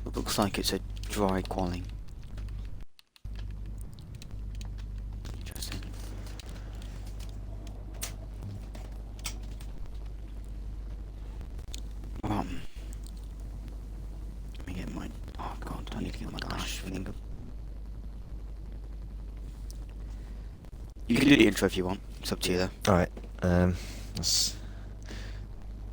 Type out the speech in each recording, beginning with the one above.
It looks like it's a dry qualling. Interesting. Let me get my... Oh god, I need to get my dash finger. You can do the intro if you want. It's up to you though. Alright,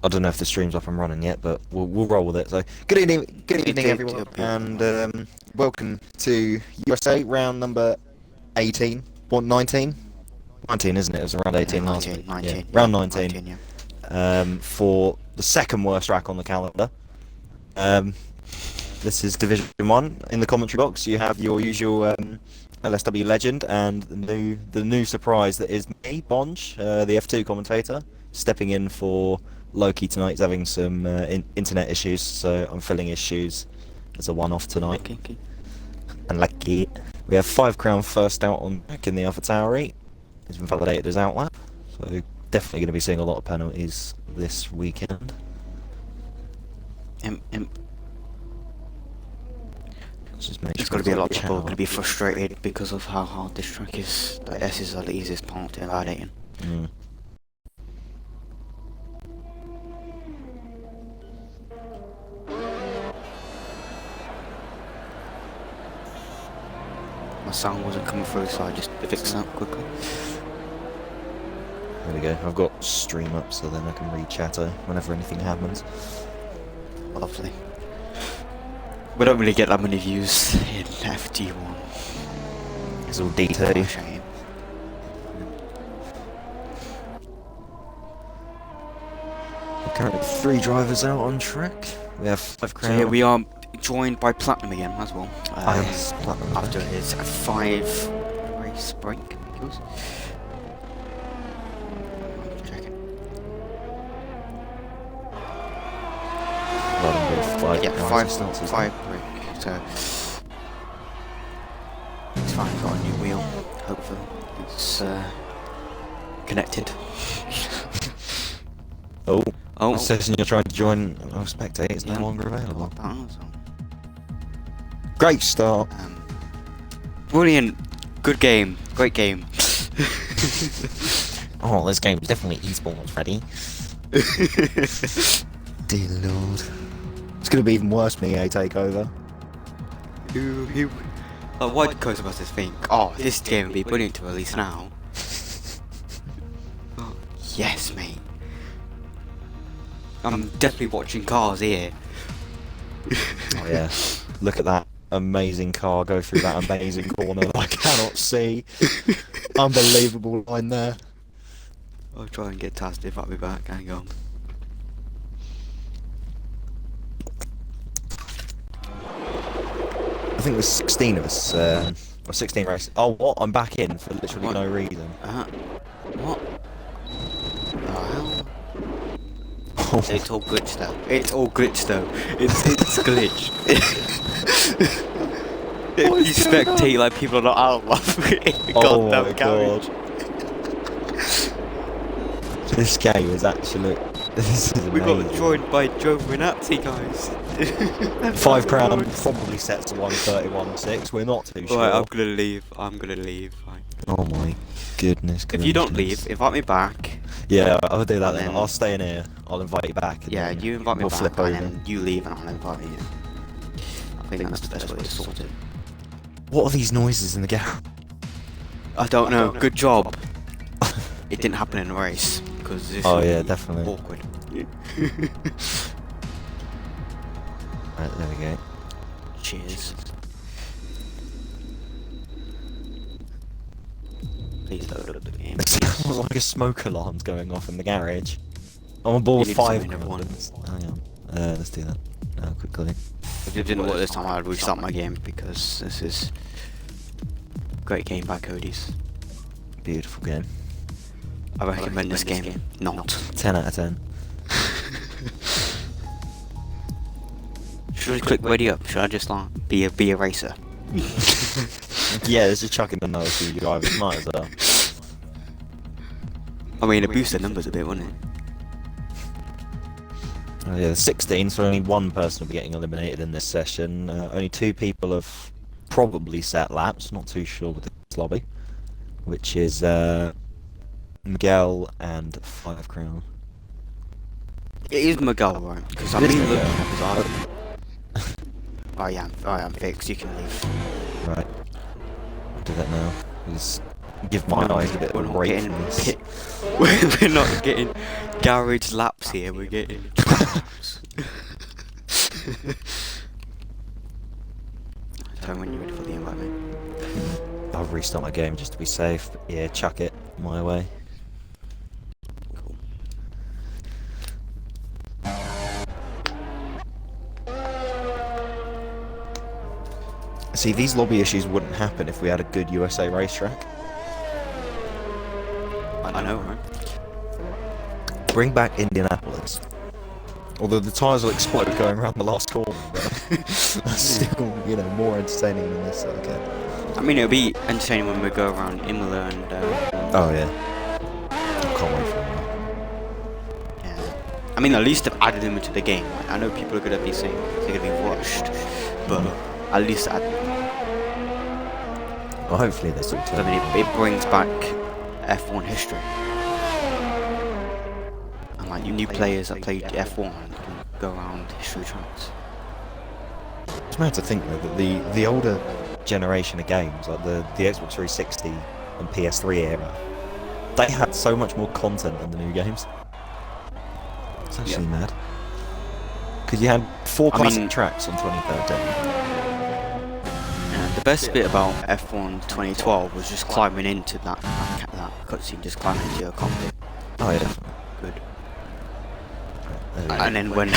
I don't know if the stream's up and running yet, but we'll roll with it. So, good evening everyone, and welcome to USA round number 18, what, 19? 19, isn't it? It was around 18 last week. 19, yeah. Round 19. 19, yeah. For the second worst track on the calendar. This is Division 1. In the commentary box, you have your usual LSW legend and the new surprise that is me, Bonge, the F2 commentator, stepping in for Loki tonight. He's having some internet issues, so I'm filling his shoes as a one-off tonight. Okay. And lucky. We have 5 Crown first out on back in the Alpha Tower 8. He's been validated as outlap, so definitely going to be seeing a lot of penalties this weekend. There's going to be a lot of people going to be frustrated because of how hard this track is. Like, this is the easiest part to validating. My sound wasn't coming through, so I just fixed that quickly. There we go. I've got stream up, so then I can read chatter whenever anything happens. Lovely. We don't really get that many views in FD1. It's all D2. Shame. Currently 3 drivers out on track. We have 5 Crown. So yeah, we are joined by Platinum again as well. Yes, Platinum after his 5 race break, I think it was. Check it. Yeah, 5 break. So it's fine. Got a new wheel. Hopefully it's connected. Oh. Oh. It says you're trying to join. Oh, spectate. It's no longer available. Great start. Brilliant. Good game. Great game. Oh, this game's definitely esports ready. Dear Lord. It's going to be even worse when EA take over. What did Ghostbusters think? Oh, this game would be brilliant to release now. Oh, yes, mate. I'm definitely watching cars here. Oh yeah. Look at that amazing car go through that amazing corner that I cannot see. Unbelievable line there. I'll try and get Taz if I'll be back. Hang on. I think there's 16 of us, or 16 races. Oh, what? I'm back in for literally What? no reason. What? The hell? Oh, It's all glitched though. It's all glitched though. It's glitched. If you spectate like people are not out of the goddamn garage. This game is actually... This is We amazing. got joined by Joe Renazzi, guys. 5 Crown probably sets to 131.6. We're not too sure. Alright, I'm gonna leave. Fine. Oh my goodness. If you don't leave, invite me back. Yeah, I'll do that then. then- I'll stay in here. I'll invite you back. And Yeah, then you invite me we'll back, flip and over. then you leave, and I'll invite you. I think that's the best way to sort it. What are these noises in the garage? I don't know. Good job. It didn't happen in a race because this Oh would yeah, be definitely. awkward. Right, there we go. Cheers. Please load up the game. It sounds like a smoke alarm's going off in the garage. I'm on board You with need 5 something, everyone. Hang on. Let's do that. Quickly. If it didn't work this time, I'd restart my game because this is a great game by Cody's. Beautiful game. I recommend this game. Not. 10 out of 10. Should I click ready up? Should I just like be a racer? Yeah, let's just chuck in another 2 drivers. Might as well. I mean, it boosts the numbers a bit, wouldn't it? Yeah, the 16, so only one person will be getting eliminated in this session. Only 2 people have probably set laps, not too sure with this lobby, which is Miguel and 5 Crown. It is Miguel, right? Because I'm It is looking Miguel. at his eye. I am fixed. You can leave. Right. Do that now. Just give my No, eyes a bit we're of a not break getting from this. We're not getting garage laps here. We're getting laps. Tell me when you're ready for the invite, mate. I'll restart my game just to be safe. But yeah, chuck it my way. Cool. See, these lobby issues wouldn't happen if we had a good USA racetrack. I know, right? Bring back Indianapolis. Although the tyres will explode going around the last corner, but that's still, you know, more entertaining than this circuit. I mean, it'll be entertaining when we go around Imola and. Oh yeah. I can't wait for that. Yeah. I mean, at least they've added them into the game. Like, I know people are gonna be saying they're gonna be rushed, but at least add them. Well, hopefully this will I turn. mean, it brings back F1 history. And like new players that played F1 can go around history tracks. It's mad to think though that the older generation of games, like the Xbox 360 and PS3 era, they had so much more content than the new games. It's actually mad. Because you had 4 classic tracks on 2013. The best bit about F1 2012 was just climbing into that cutscene, just climbing into your cockpit. Oh yeah, definitely. Good. There we go. And then when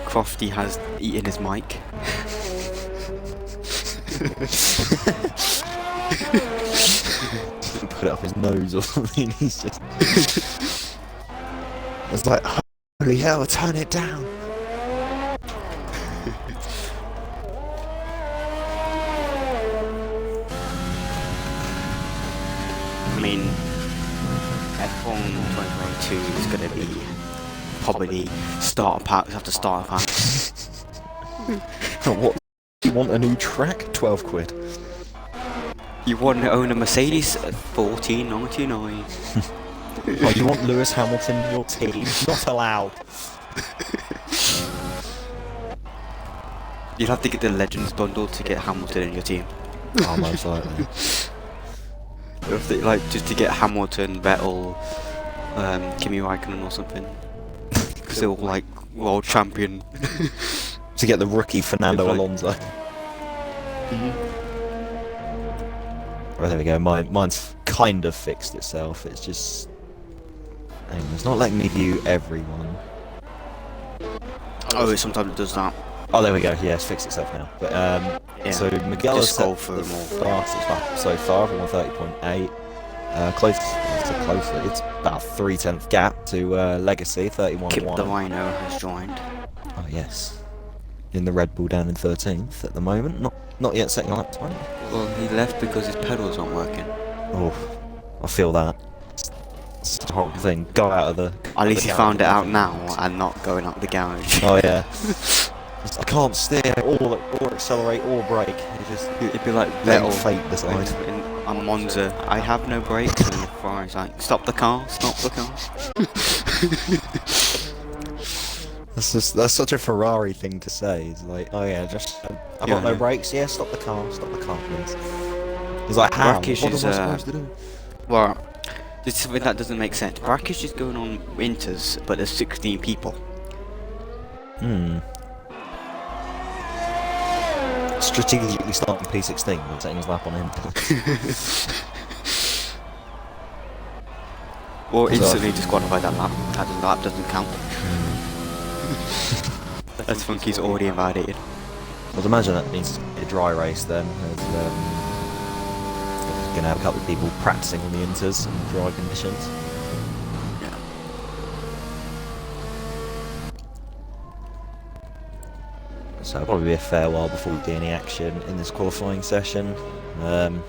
Crofty has eaten his mic. Put it up his nose or something. He's just. It's like, holy hell, turn it down. I mean, F1 2022 is going to be probably starter packs after starter packs. What? You want a new track? 12 quid. You want to own a Mercedes at $14.99. Oh, you want Lewis Hamilton in your team? Not allowed. You'd have to get the Legends bundle to get Hamilton in your team. Oh, most likely. If they, like, just to get Hamilton, Vettel, Kimi Raikkonen or something. Because they're all like world champion. To get the rookie Fernando It's like- Alonso. Well, there we go. Mine's kind of fixed itself. It's just. Hang on, it's not letting me view everyone. Oh, it sometimes does that. Oh, there we go. Yeah, it's fixed itself now. But Yeah. so Miguel has Just scroll set through the them all. fastest lap so far for 130.8. Closely, it's about a 3/10 gap to Legacy, Kip the 31.1. Rhino has joined. Oh yes, in the Red Bull down in 13th at the moment. Not yet setting on lap 20. Well, he left because his pedals aren't working. Oh, I feel that. It's a horrible thing. Go out of the. At least the he garage. found it out now and not going out the garage. Oh yeah. I can't steer or accelerate or brake. It's just It'd be like letting Vettel fate decide. on Monza. I have no brakes, and the Ferrari's like, stop the car, stop the car. That's such a Ferrari thing to say. It's like, oh yeah, just I've got no Yeah. brakes. Yeah, stop the car, please. It's like, how? Brackish What is, am I supposed to do? Well, this is something that doesn't make sense. Brackish is going on winters, but there's 16 people. Strategically starting P16 and setting his lap on him. Or instantly disqualify that lap. That lap doesn't count. That's Funky's already invalidated. I'd imagine that needs to be a dry race then. As, going to have a couple of people practicing on the inters and dry conditions. So it'll probably be a fair while before we do any action in this qualifying session.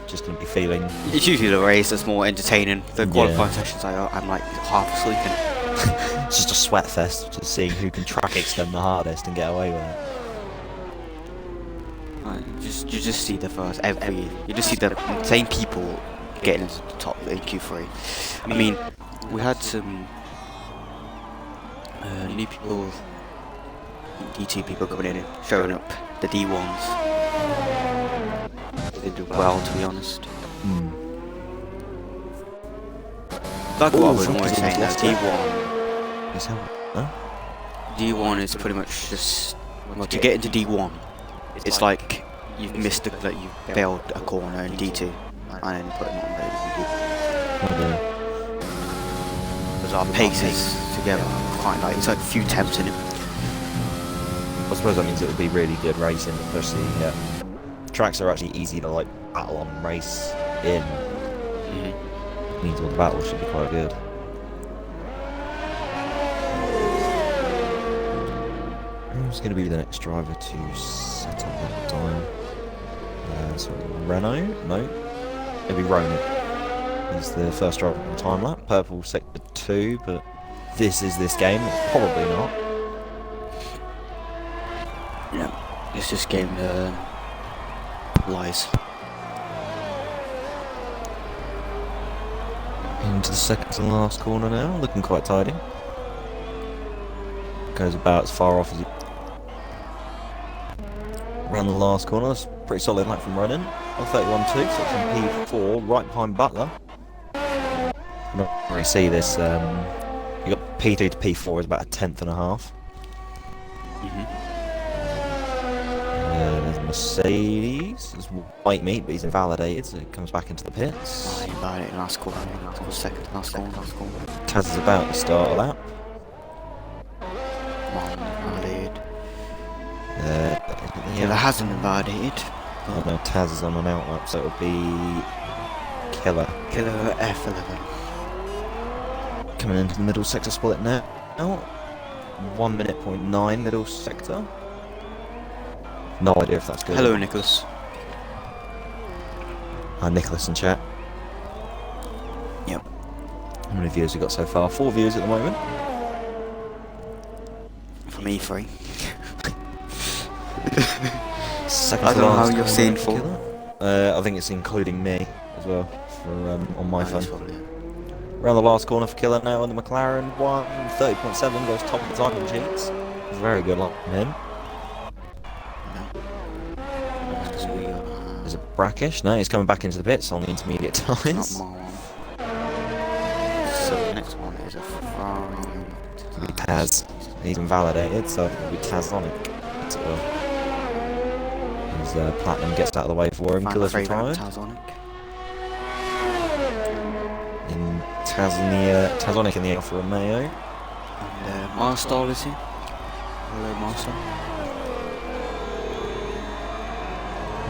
Just going to be feeling. It's usually the race that's more entertaining. The Yeah. qualifying sessions I'm like half asleep in. It's just a sweat fest, just seeing who can track extend the hardest and get away with it. You just see the first you just see the same people getting into the top in Q3. I mean, we had some new people, D2 people coming in and showing up, the D1s. They did well, to be honest. Like what I was always saying, that D1. Is that, huh? D1 is pretty much just, well, to get into D1, it's like you've missed like you failed a corner in D2 and then put them on there. Because our paces together quite like, it's like a few temps in it. I suppose that means it would be really good racing, especially tracks are actually easy to like battle on and race in. Means all the battles should be quite good. Who's going to be the next driver to set up that time? So Renault? No. It'll be Ronan. He's the first driver on the time lap. Purple sector 2, but this is this game. It's probably not. No, it's this game lies. Into the second to last corner now, looking quite tidy. Goes about as far off as he... Around the last corner, that's a pretty solid lap from Ronan. 1:31.2, so it's in P4, right behind Butler. You don't really see this, you got P2 to P4 is about a tenth and a half. There's a Mercedes, there's white meat, but he's invalidated, so he comes back into the pits. Invalidated last corner, second to last corner. Taz is about to start a lap. Invalidated. Yeah, hasn't invalidated. Oh no, Taz is on an out lap, so it'll be Killer. Killer F11. Coming into the middle sector split now. 1 minute point 9 middle sector. No idea if that's good. Hello, Nicholas. Hi, Nicholas in chat. Yep. How many views we got so far? 4 views at the moment. For me, 3. Second I to don't know how last you're corner seeing for for. Killer. I think it's including me as well for on my phone. Probably. Around the last corner for Killer now on the McLaren. 1:30.7 goes top of the timing sheets. Very good luck from him. Is it Brackish? No, he's coming back into the pits on the intermediate tyres. So the next one is a Ferrari. Taz. He's invalidated, so it'll be Tazonic. So, as Platinum gets out of the way for him, Killer's retired. In Tazonic in the Alfa Romeo. And Marstal is he? Hello, Marstal.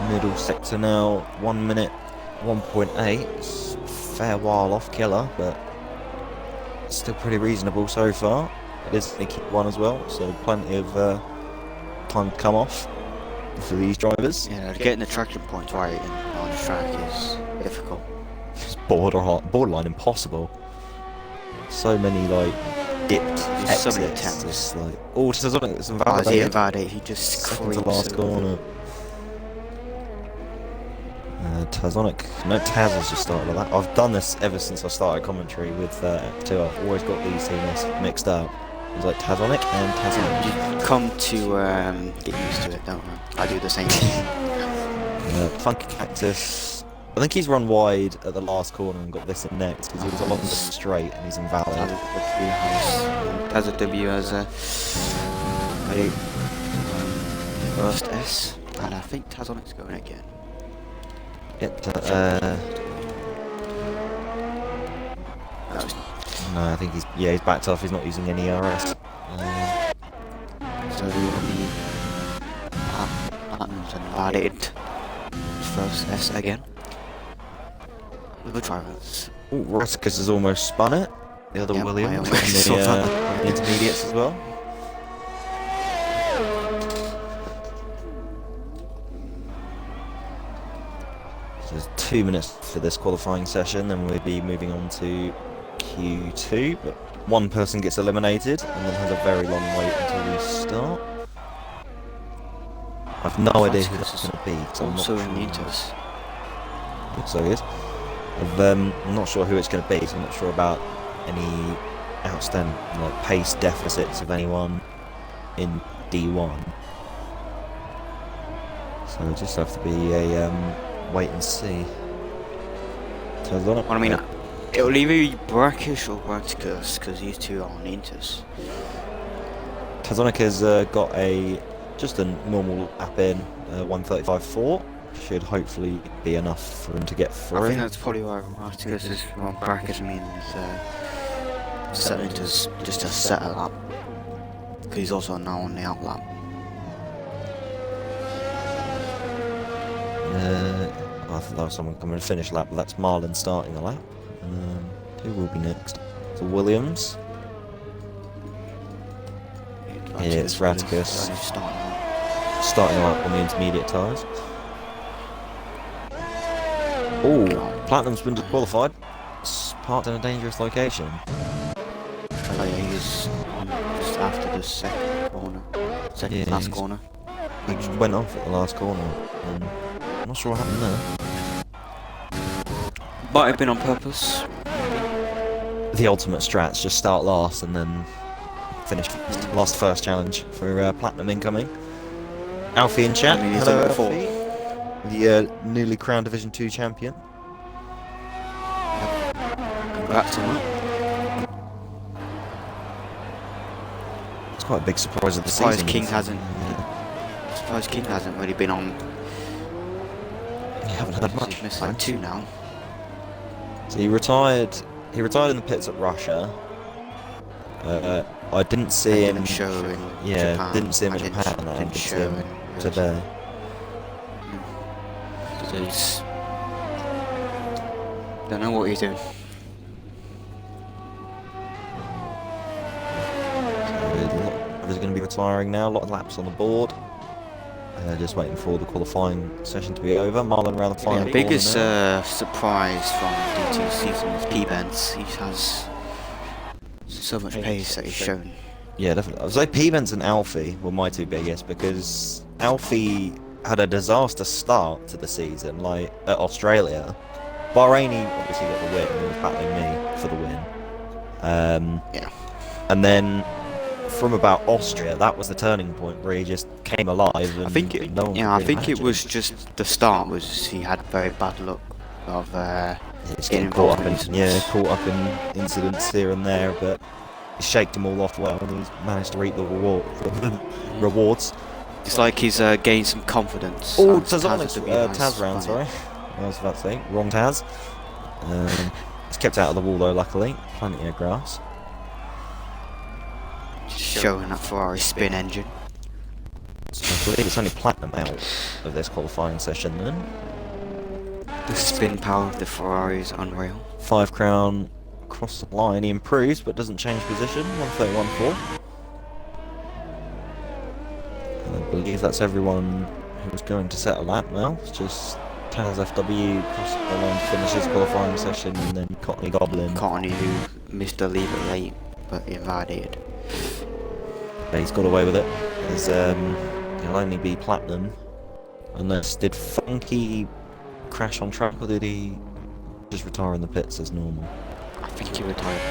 Middle sector now, 1 minute 1.8. It's a fair while off Killer, but still pretty reasonable so far. It is a key one as well, so plenty of time to come off for these drivers. Yeah, getting the traction points right on the track is difficult. It's borderline impossible. So many like dipped exits. So many attempts. Just like, oh, Tazonic that's invalidated. He just second to last corner. Tazonic. No, Taz has just started like that. I've done this ever since I started commentary with F2. I've always got these two mixed up. It's like Tazonic and Tazonic. You come to get used to it, don't you? I do the same thing. Funky Cactus. I think he's run wide at the last corner and got this in next because he was along the straight and he's invalid. Taz a W as a first S, and I think Tazonic's going again. Yep, no, I think he's backed off. He's not using any RS. So the Platinum's invalidated. First S again. The drivers. Ooh, Raskus has almost spun it. The other William on the intermediates as well. So there's 2 minutes for this qualifying session, then we'll be moving on to Q2, but one person gets eliminated and then has a very long wait until we start. I've no idea who that's going to be. So I'm not Also sure. in the Inters. So he is. I'm not sure who it's going to be, so I'm not sure about any outstanding like pace deficits of anyone in D1. So it'll just have to be a wait and see. Well, I mean, it'll either be Brackish or Bracticus, because these two are on the Inters. Tazonica's got just a normal lap in, 1:35.4. Should hopefully be enough for him to get through. I think that's probably why Bracticus is on Brackish. I mean, set Inters just to set a lap, because he's also now on the out lap. I thought there was someone coming to finish lap, but that's Marlon starting a lap. Who will be next? So Williams. Yeah, it's Raticus. Starting up on the intermediate tyres. Oh, Platinum's been disqualified. It's parked in a dangerous location. Oh, yeah, he's just after the second corner. Last corner. He just went off at the last corner. I'm not sure what happened there. Might have been on purpose. The ultimate strats, just start last and then finish first. Last first challenge for Platinum incoming. Alfie in chat. I mean, he's Hello, done it before. Alfie. The newly crowned Division 2 champion. Congrats on that. It's quite a big surprise of the Surprised season. King hasn't. Surprised King hasn't really been on. You haven't had much. He's missed like 2 now. So he retired. He retired in the pits at Russia. I didn't see him. Didn't show in Yeah, Japan. didn't see him in I Japan. I didn't didn't see show him in today. So he's don't know what he's doing. He's going to be retiring now. A lot of laps on the board. Just waiting for the qualifying session to be over. Marlon around the final The corner biggest now. surprise from D2 season is P-Benz. He has so much pace that he's shown. Yeah, definitely. I would say P-Benz and Alfie were my two biggest, because Alfie had a disaster start to the season, like at Australia. Bahraini obviously got the win, and he was battling me for the win. Yeah. And then from about Austria, that was the turning point where he just came alive. And I think no one could I really think manage it him. was just the start was he had very bad luck of Just getting getting caught up involved in in caught up in incidents here and there, but he shaked them all off well, and he's managed to reap the rewards. It's like he's gained some confidence. Oh, Taz Tazonics, would be nice, Taz round, funny. sorry. I was about to say, wrong Taz. He's kept out of the wall though, luckily. Plenty of grass. Showing that Ferrari spin engine. So I believe it's only Platinum out of this qualifying session then. The spin power of the Ferrari is unreal. 5 crown across the line. He improves but doesn't change position. 131.4. And I believe that's everyone who was going to set a lap now. It's just Taz FW across the line finishes qualifying session, and then Cottony Goblin. Cottony, who missed a leave it late, but he invalidated. Yeah, he's got away with it. He'll only be Platinum. Unless, did Funky crash on track, or did he just retire in the pits as normal? I think he retired.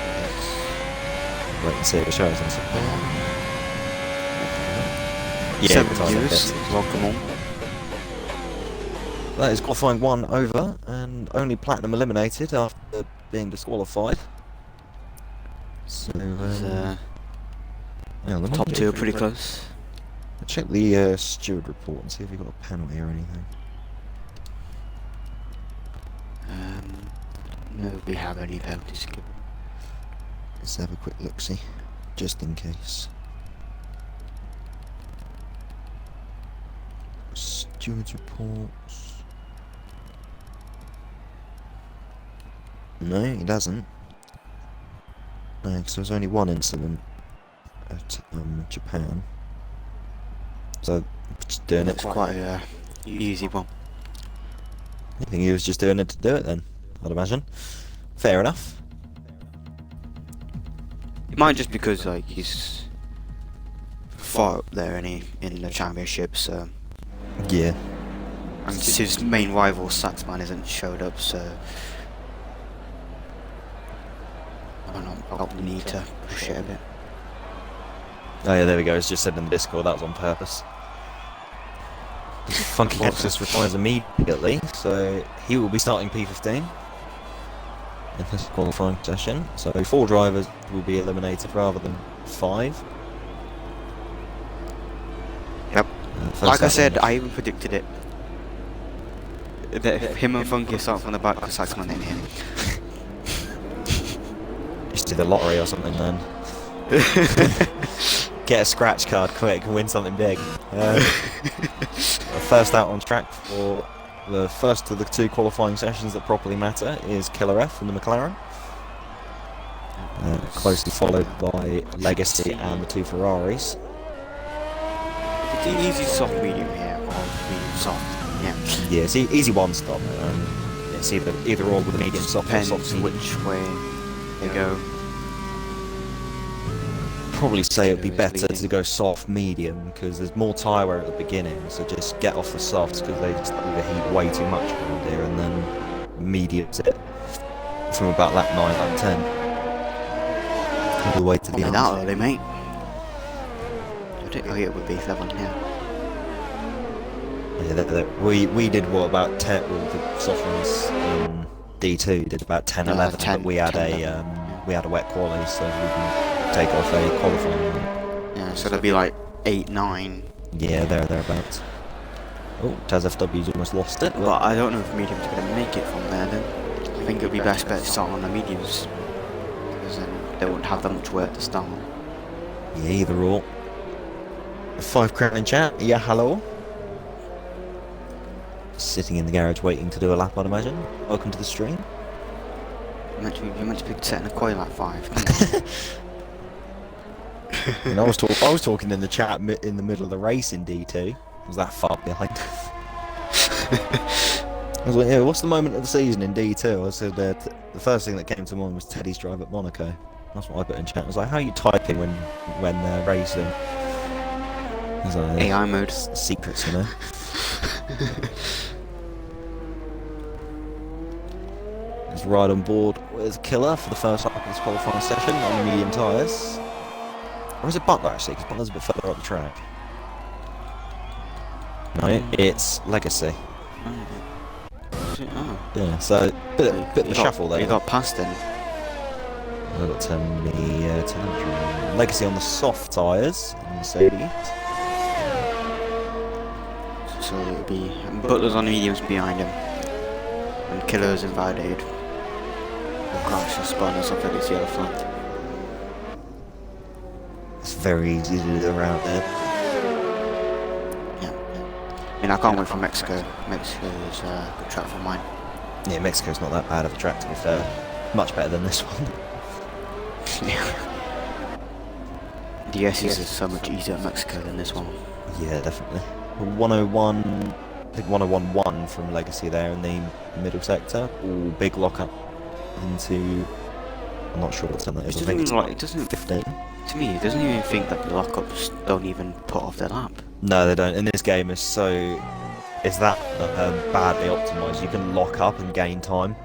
Wait and see if it shows us. Yeah, 7 retired in the years. pits. Welcome on. That is qualifying 1 over, and only Platinum eliminated after being disqualified. So, yeah, let me Top check 2 are if pretty we- close. Check the steward report and see if he got a penalty or anything. No, we have any penalties. Let's have a quick look-see, just in case. Steward's reports. No, he doesn't. No, because there was only one incident at Japan. So, just doing That's it. quite a easy one. I think he was just doing it to do it then, I'd imagine. Fair enough. Might just because like he's far up there in the championship, so Yeah. and his main rival Saxman hasn't showed up, so I probably need to push it a bit. Oh yeah, there we go. It's just said in the Discord that was on purpose. Funky Texas retires immediately, so he will be starting P15 in this qualifying session. So 4 drivers will be eliminated rather than 5. Yep. First Like I up said, on- I even predicted it. That him and Funky start from the back because Saxman in here. Just do the lottery or something then. Get a scratch card quick and win something big. First out on track for the first of the 2 qualifying sessions that properly matter is Killer F from the McLaren. Closely followed by Legacy and the 2 Ferraris. It's an easy soft medium here, or medium soft. Yeah. Yeah, it's easy one stop. It's either or with a medium soft or Depends soft medium. which way they go. Probably say it'd be better to go soft medium because there's more tyre wear at the beginning, so just get off the softs because they just overheat way too much around here, and then mediums it from about lap 9, lap 10 all the way to the Not end. that early, mate. I didn't think it would be 11, yeah. Yeah, we did what about 10 well, the soft ones in D2 did about 10, Yeah, 11, 10, but we had 10, a 11. we had a wet quali, so we can take off a qualifying one. Yeah, so there'll be like 8, 9. Yeah, thereabouts. Oh, Taz FW's almost lost it. But I don't know if mediums are going to make it from there then. I think it'll be best bet to start on the mediums. Because then they won't have that much work to start on. Yeah, either or. 5 crown in chat. Yeah, hello. Sitting in the garage waiting to do a lap, I'd imagine. Welcome to the stream. You're meant to be setting a coil at 5. Come on. And I was talking in the chat in the middle of the race in D2. I was that far behind. I was like, yeah, what's the moment of the season in D2? I said the first thing that came to mind was Teddy's drive at Monaco. That's what I put in chat. I was like, how are you typing when racing? I was like, AI mode. secrets, you know. Let's ride on board with Killer for the first lap of this qualifying session on the medium tyres. Or is it Butler actually? Because Butler's a bit further up the track. No, it's Legacy. Oh. Yeah, so bit of a shuffle there. You got past then. I've got the telemetry. Legacy on the soft tyres in Mercedes. So it'll be Butler's on the mediums behind him. And Killer's invalidated. Or crash and spun or something, it's yellow flag. It's very easy to do around there. Yeah. I mean, I can't wait for Mexico. Mexico is a good track for mine. Yeah, Mexico's not that bad of a track to be fair. Much better than this one. The S's is so much easier at Mexico than this one. Yeah, definitely. 101, I think 101.1 from Legacy there in the middle sector. All big lock up into, I'm not sure what's on that is. I think it's It doesn't, 15. to me, it doesn't even think that the lockups don't even put off their lap. No, they don't. And this game is that badly optimised. You can lock up and gain time.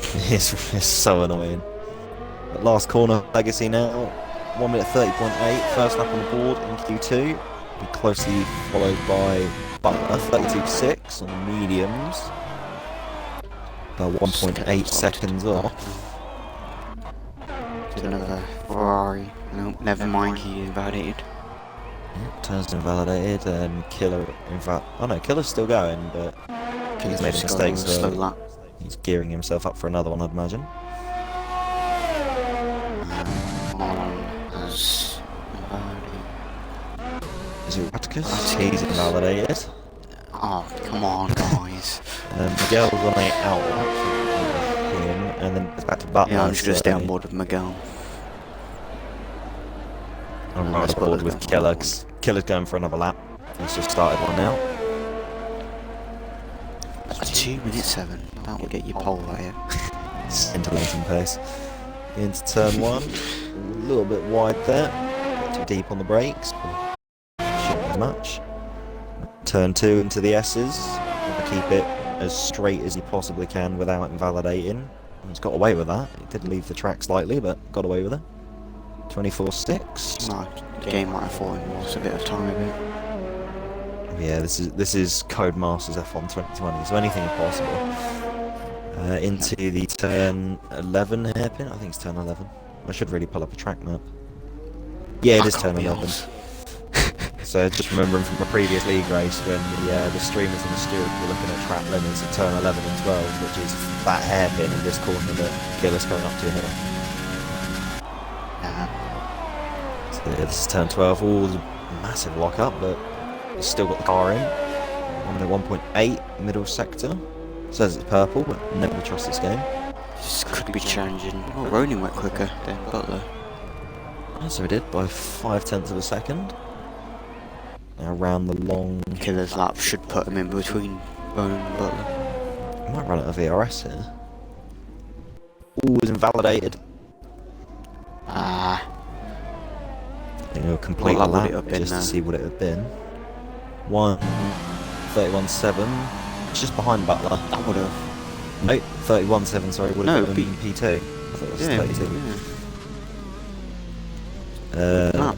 It's so annoying. But last corner, Legacy now. 1 minute 30.8. First lap on the board in Q2. Be closely followed by Butler, 32.6 on the mediums. About 1.8 seconds off. There's another Ferrari. No, never mind, he invalidated. Turns invalidated and Killer oh no, Killer's still going, but he's made a mistake, Slow so lap. he's gearing himself up for another one, I'd imagine. Marlon has invalidated. Is it Atticus? He's invalidated. Oh, come on, guys. Miguel's on a out lap for him, and then it's back to Butler. Yeah, I'm just gonna so stay on board with Miguel. I'm right on board with Killer, 'cause Killer's going for another lap. He's just started one now. 2 minutes 7. That will get you pole right here. Scintillating pace. into turn 1. A little bit wide there. Too deep on the brakes. Shouldn't be much. Turn 2 into the S's. Want to keep it as straight as you possibly can without invalidating. He's got away with that. He did leave the track slightly, but got away with it. 24.6. No, the game might have thought it was a bit of time. Yeah, this is Codemasters F1 2020, so anything is possible. Into the turn 11 hairpin. I think it's turn 11. I should really pull up a track map. Yeah, it is turn 11. So just remembering from a previous league race when the streamers and the stewards were looking at track limits at turn 11 and 12, which is that hairpin in this corner that Gillis going up to here. So yeah, this is turn 12. All the massive lock up, but he's still got the car in. On the 1.8 middle sector. Says it's purple, but never trust this game. This could be challenging. Oh, Ronin went quicker than Butler. So he did by 0.5 of a second. Now around the long... Killer's lap should put him in between Ronin and Butler. I might run out of VRS here. Ooh, is invalidated. Ah. Complete What lap lap would it have been just now? to see what it had been. 1:31.7. It's just behind Butler. That would have. No, 31.7. Sorry, would No, have been P2. I thought it was Yeah, 32. lap.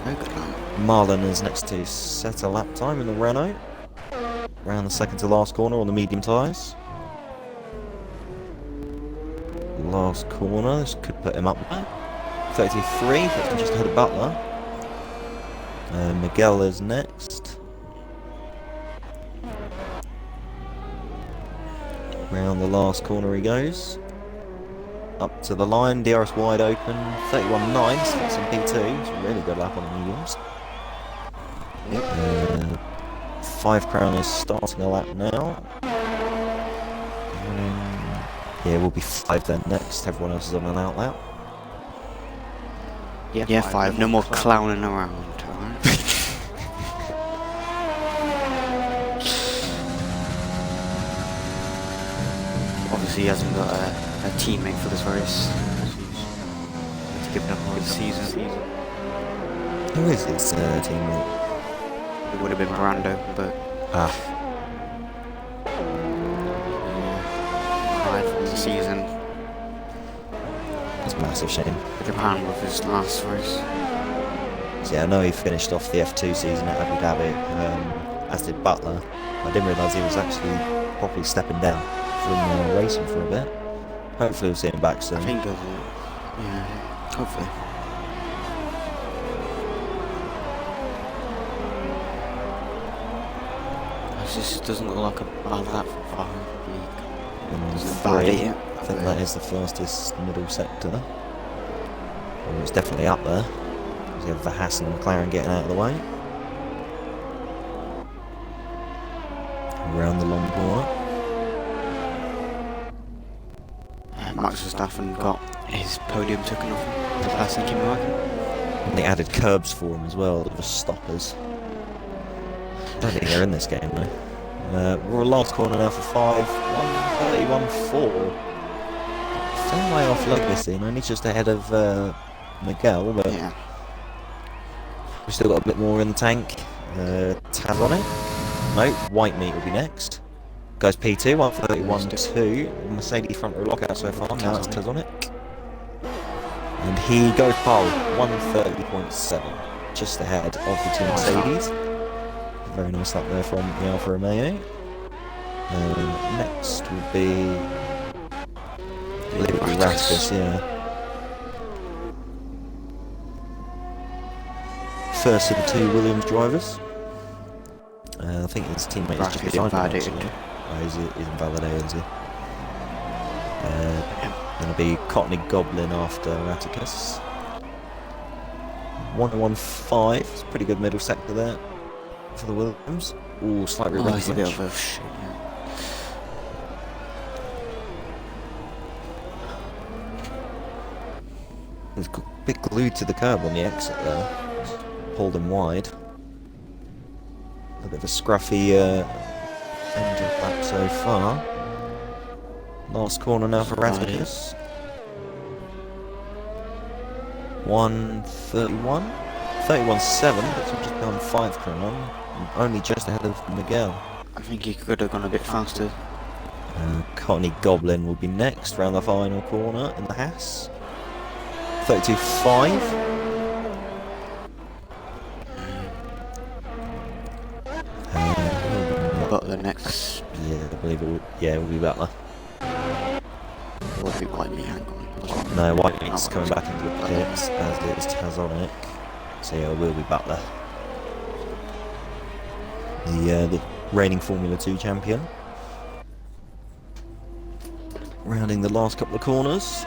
Very good lap. Marlon is next to set a lap time in the Renault. Around the second to last corner on the medium tyres. Last corner, this could put him up there. 33, that's just ahead of Butler. Miguel is next. Round the last corner he goes. Up to the line, DRS wide open, 31.9, so that's in P2, it's a really good lap on the mediums. Yep. 5 Crown is starting a lap now. Yeah, we'll be 5 then next, everyone else is on an out lap. Yeah, 5. No more clowning around, alright? Obviously he hasn't got a teammate for this race. He's given up on the season. Who is his teammate? It would have been Brando, but cried from the season. It's a massive shame. Japan was his last race. So yeah, I know he finished off the F2 season at Abu Dhabi, as did Butler. I didn't realise he was actually properly stepping down from racing for a bit. Hopefully we'll see him back soon. I think there's yeah, hopefully. It just doesn't look like a bad lap for Fire League. Doesn't validate it. I think that is the fastest middle sector. Well, it's definitely up there. You have Verhassen and McLaren getting out of the way. Around the long corner. Max Verstappen got his podium taken off him, replacing Kimi Räikkönen. And they added curbs for him as well, that were stoppers. I don't think they're in this game though. We're last corner now for 5. 1:31.4. Fair way off Legacy, and only just ahead of Miguel, but Yeah. we've still got a bit more in the tank. Tab on it. No, White Meat will be next. Goes P2, 1:31.2. Mercedes front row lockout so far, now it's Tazonic. And he goes pole, 1:30.7. Just ahead of the two Mercedes. Very nice up there from the Alfa Romeo. Next would be Liberty Raskus, yeah. First of the two Williams drivers. I think his teammate is just Raskus behind him, invalidated. actually. Oh, he's invalidated, is he? Going to be Cottney Goblin after Atticus. 1:15, it's a pretty good middle sector there for the Williams. Ooh, slightly Oh, he's a bit revenge. of a shit, yeah. He's a bit glued to the curb on the exit there. Pulled him wide. A bit of a scruffy end of lap so far. Last corner now for Rasmus. 1:31, 31.7, but we've just gone 5 Cronon, only just ahead of Miguel. I think he could have gone a bit faster. Cottony Goblin will be next round the final corner in the Haas. 32.5. Butler next. Yeah, I believe it will. Yeah, it will be Butler. Or would it be Whitemeat? Hang on. No, Whitemeat's coming back into the pits, as is Tazonic. So yeah, it will be Butler. The reigning Formula 2 champion. Rounding the last couple of corners.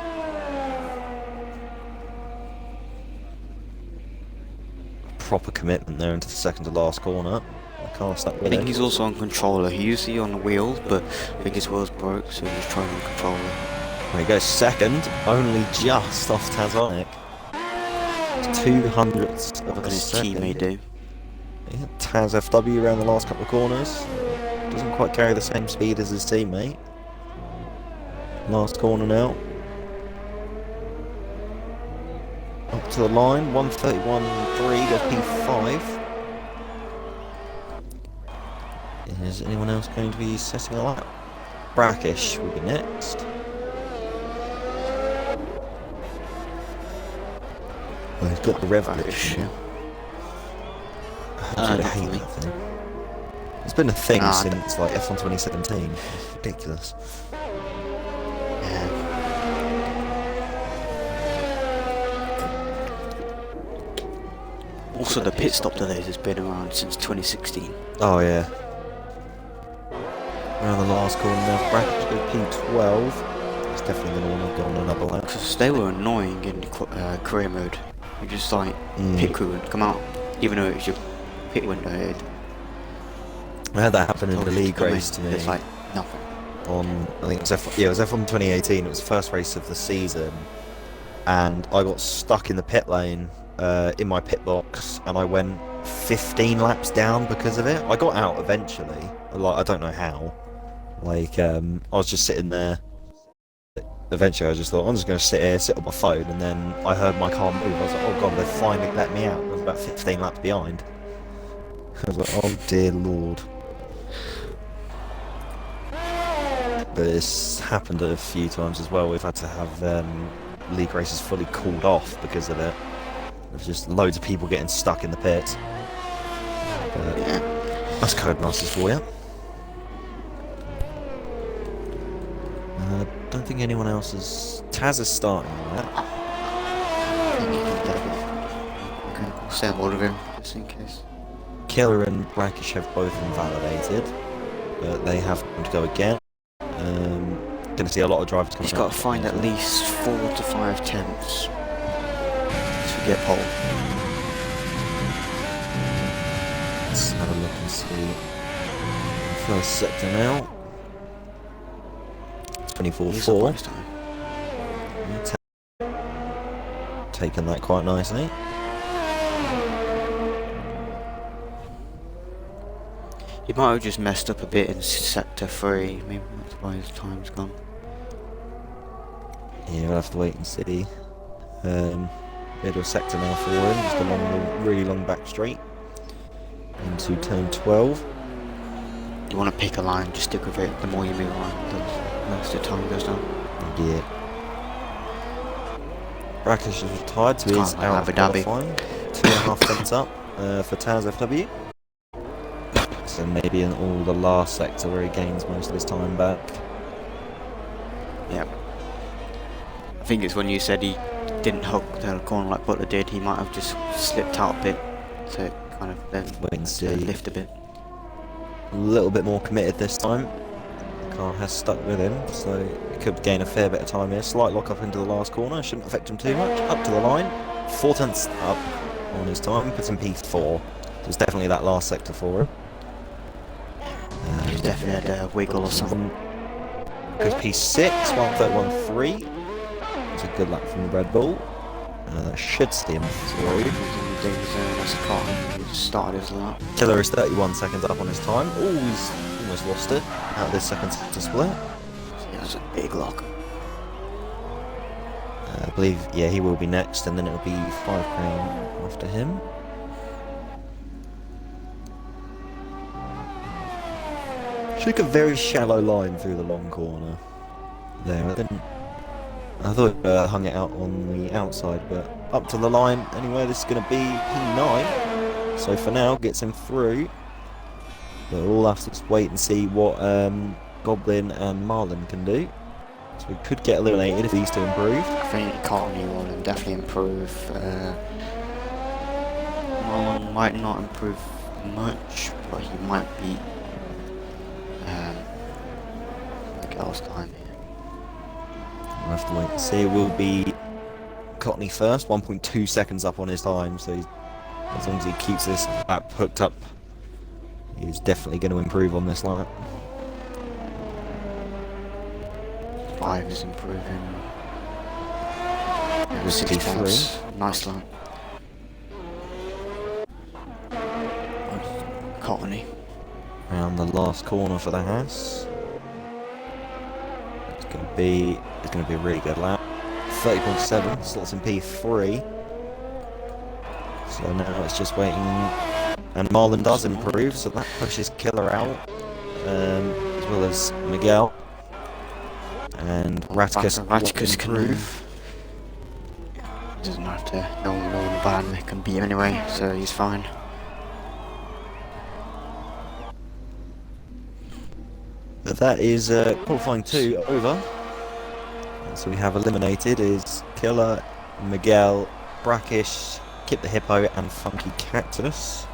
Proper commitment there into the second to last corner. I can't stop I with think it. he's also on controller. He usually on the wheels, but I think his wheels broke, so he's trying on controller. There he goes, second, only just off Tazonic. 200ths of What a can his second. teammate do? Yeah, Taz FW around the last couple of corners. Doesn't quite carry the same speed as his teammate. Last corner now. Up to the line, 1:31.3 goes P5. Is anyone else going to be setting a lap? Brackish will be next. Well, he's got the rev Brackish, glitch. yeah. I hate definitely. that thing. It's been a thing Nah, since like F1 2017. It's ridiculous. Yeah. Also, the pit stop delays has been around since 2016. Oh yeah. Around the last corner now, Brackish goes P12. He's definitely going to want to go on another lap. Because they were annoying in career mode. You just like pit crew would come out, even though it was your pit window. I had that happen in the league come in, race to me. It's like nothing. On I think it was it was F1 2018. It was the first race of the season, and I got stuck in the pit lane in my pit box, and I went 15 laps down because of it. I got out eventually. Like I don't know how. Like I was just sitting there. Eventually, I just thought I'm just going to sit here, sit on my phone, and then I heard my car move. I was like, oh god, they finally let me out. I was about 15 laps behind. I was like, oh dear lord. But it's happened a few times as well. We've had to have league races fully called off because of it. There's just loads of people getting stuck in the pits. But Yeah. that's Codemasters for you. Don't think anyone else is. Taz is starting on that. I think you can definitely. Okay, we'll send all of him just in case. Killer and Brackish have both invalidated, but they have to go again. Going to see a lot of drivers coming He's got out. to find at least 4 to 5 attempts to get pole. Let's have a look and see. First sector now. He's 24.4. this time. Taken that quite nicely. He might have just messed up a bit in sector 3. Maybe that's why his time's gone. Yeah, we'll have to wait and see. Middle sector now for him, just along the really long back straight. Into turn 12. You want to pick a line, just stick with it. The more you move on, the less the time goes down. Yeah. Brackish is retired, so It's he's kinda like out of Abu Dhabi. qualifying. 2.5 tenths up for Taz FW. So maybe in all the last sector where he gains most of his time back. Yeah. I think it's when you said he didn't hook the corner like Butler did, he might have just slipped out a bit. So it kind of then Wait and see. lift a bit. A little bit more committed this time. The car has stuck with him, so he could gain a fair bit of time here. Slight lock up into the last corner, shouldn't affect him too much. Up to the line, 4 tenths up on his time, puts him P4. So it's definitely that last sector for him. He's definitely had a wiggle or something. Goes P6, 1:31.3. It's a good lap from the Red Bull. That should see him through. That's a car. He just started his lap. Killer is 31 seconds up on his time. Oh, he's almost lost it out of this second sector split. Yeah, that's a big lock. I believe, yeah, he will be next, and then it'll be 5 Crown after him. Took a very shallow line through the long corner there. I thought hung it out on the outside, but up to the line anyway. This is going to be P9. So for now, gets him through. But we'll have to just wait and see what Goblin and Marlin can do. So we could get eliminated if these two improve. I think Courtney will definitely improve. Marlon might not improve much, but he might beat Miguel's time here. We'll have to wait and see. We'll be Courtney first, 1.2 seconds up on his time. So as long as he keeps this back hooked up, he's definitely going to improve on this lap. 5 is improving. It was 63. Nice line. Courtney. Around the last corner for the house. It's going to be a really good lap. 30.7 slots in P3. So now it's just waiting, and Marlon does improve, so that pushes Killer out, as well as Miguel. And Ratticus can move. He doesn't have to. No one van can beat him anyway, so he's fine. But that is qualifying 2 over. So we have eliminated is Killer, Miguel, Brackish, Kip the Hippo, and Funky Cactus.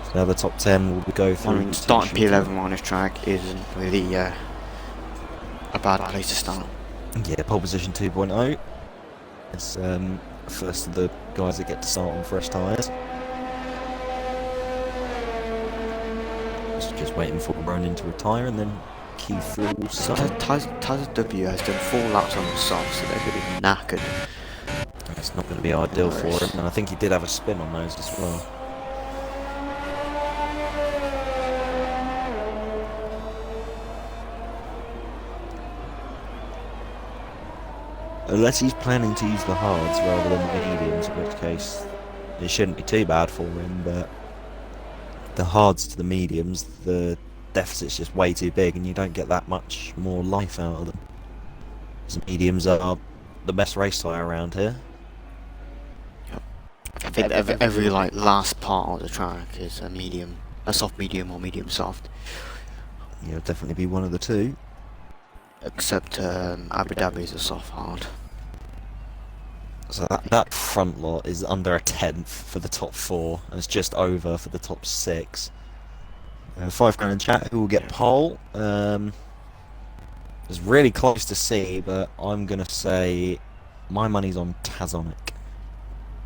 So now the top 10 will go through. I mean, starting P11 on this track isn't really a bad place to start. Yeah, pole position 2.0. It's first of the guys that get to start on fresh tyres. Just waiting for Ronan to retire, and then Keith will start. Taz W has done 4 laps on the soft, so they're going to be knackered. It's not going to be ideal for him, and I think he did have a spin on those as well. Unless he's planning to use the hards rather than the mediums, in which case it shouldn't be too bad for him, but the hards to the mediums, the deficit's just way too big and you don't get that much more life out of them. The mediums are the best race tyre around here. I think every like last part of the track is a medium, a soft medium or medium soft. Yeah, it'll definitely be one of the two. Except Abu Dhabi is a soft hard. So that front lot is under a tenth for the top 4, and it's just over for the top 6. 5 grand in chat, who will get pole? It's really close to see, but I'm going to say my money's on Tazonic.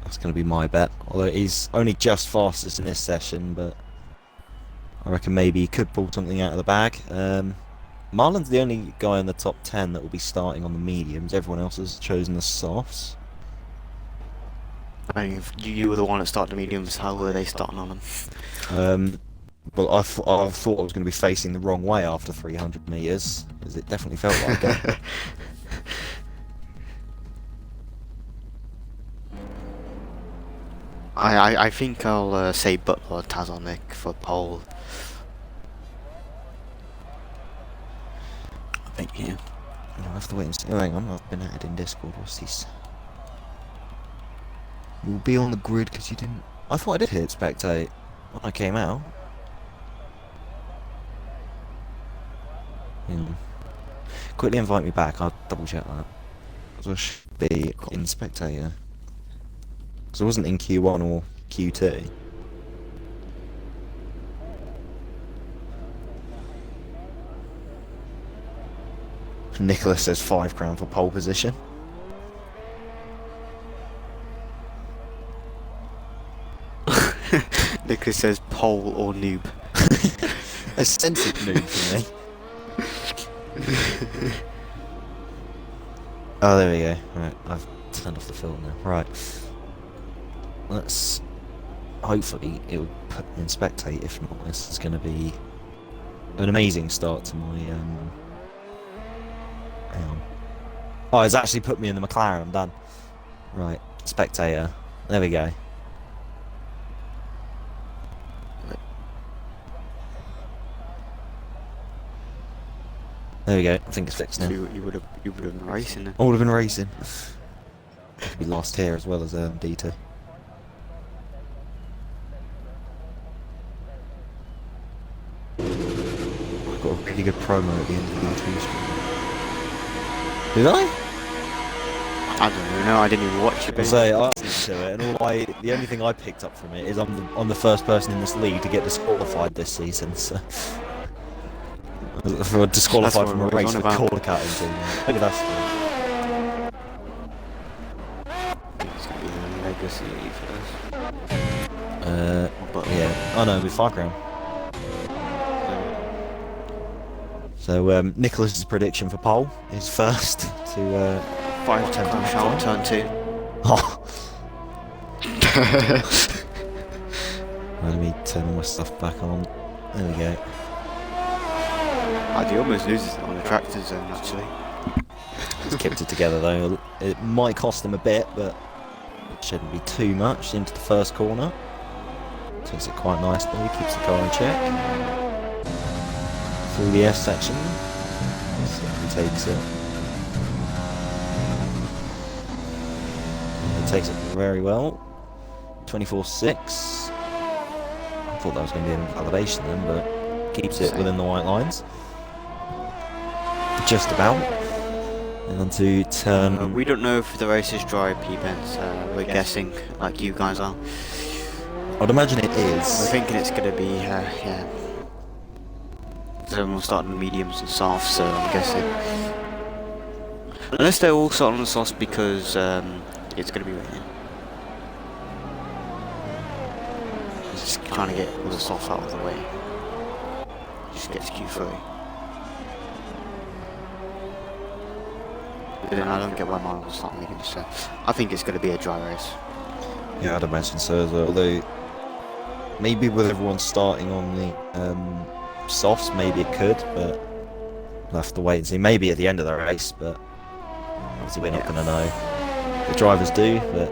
That's going to be my bet. Although he's only just fastest in this session, but I reckon maybe he could pull something out of the bag. Marlon's the only guy in the top 10 that will be starting on the mediums. Everyone else has chosen the softs. I mean, if you were the one that started the mediums, how were they starting on them? Well, I thought I was going to be facing the wrong way after 300 metres, as it definitely felt like it. I think I'll say Butler Tazonic for pole. I think, yeah. I'll have to wait and see. Oh, hang on, I've been added in Discord. What's this? We'll be on the grid because you didn't. I thought I did hit spectate when I came out. Quickly invite me back, I'll double check that. So I should be in spectator. Because I wasn't in Q1 or Q2. Nicholas says 5 grand for pole position. Nicholas says pole or noob. A censored noob for me. Oh, there we go. Right, I've turned off the film now. Right. Let's... Hopefully it will put me in spectate. If not, this is going to be an amazing start to my... Hang on. Oh, it's actually put me in the McLaren. I'm done. Right, spectator. There we go. There we go. I think it's fixed now. You would have been racing then. I would have been racing. We lost here as well as D2. I got a really good promo at the end of the D2 stream. Did I? I don't even know. I didn't even watch it. I listened to it, and the only thing I picked up from it is I'm the first person in this league to get disqualified this season. So. For disqualified from a race with corner cutting team. Look at that. It's gonna be the legacy first. Yeah. Oh no, it'll be £5 grand. So Nicholas's prediction for pole is first to 5 10 sharp turn 2. Oh. Right, let me turn all my stuff back on. There we go. He almost loses it on the tractor zone actually. He's kept it together though. It might cost him a bit, but it shouldn't be too much. Into the first corner. Takes it quite nicely, keeps the car in check. Through the S section. So he takes it. He takes it very well. 24.6. I thought that was going to be an invalidation then, but keeps it within the white lines. Just about. And on to turn... we don't know if the race is dry, P-Bens. We're guessing, like you guys are. I'd imagine it is. We're thinking it's going to be, yeah. So we'll start on mediums and softs, so I'm guessing. Unless they're all starting on the softs because it's going to be raining. Just trying to get all the softs out of the way. Just get to Q3. But then I don't get why Marvel's not making this stuff. I think it's going to be a dry race. Yeah, I'd imagine so as well. Although, maybe with everyone starting on the softs, maybe it could, but we'll have to wait and see. Maybe at the end of the race, but obviously we're not going to know. The drivers do, but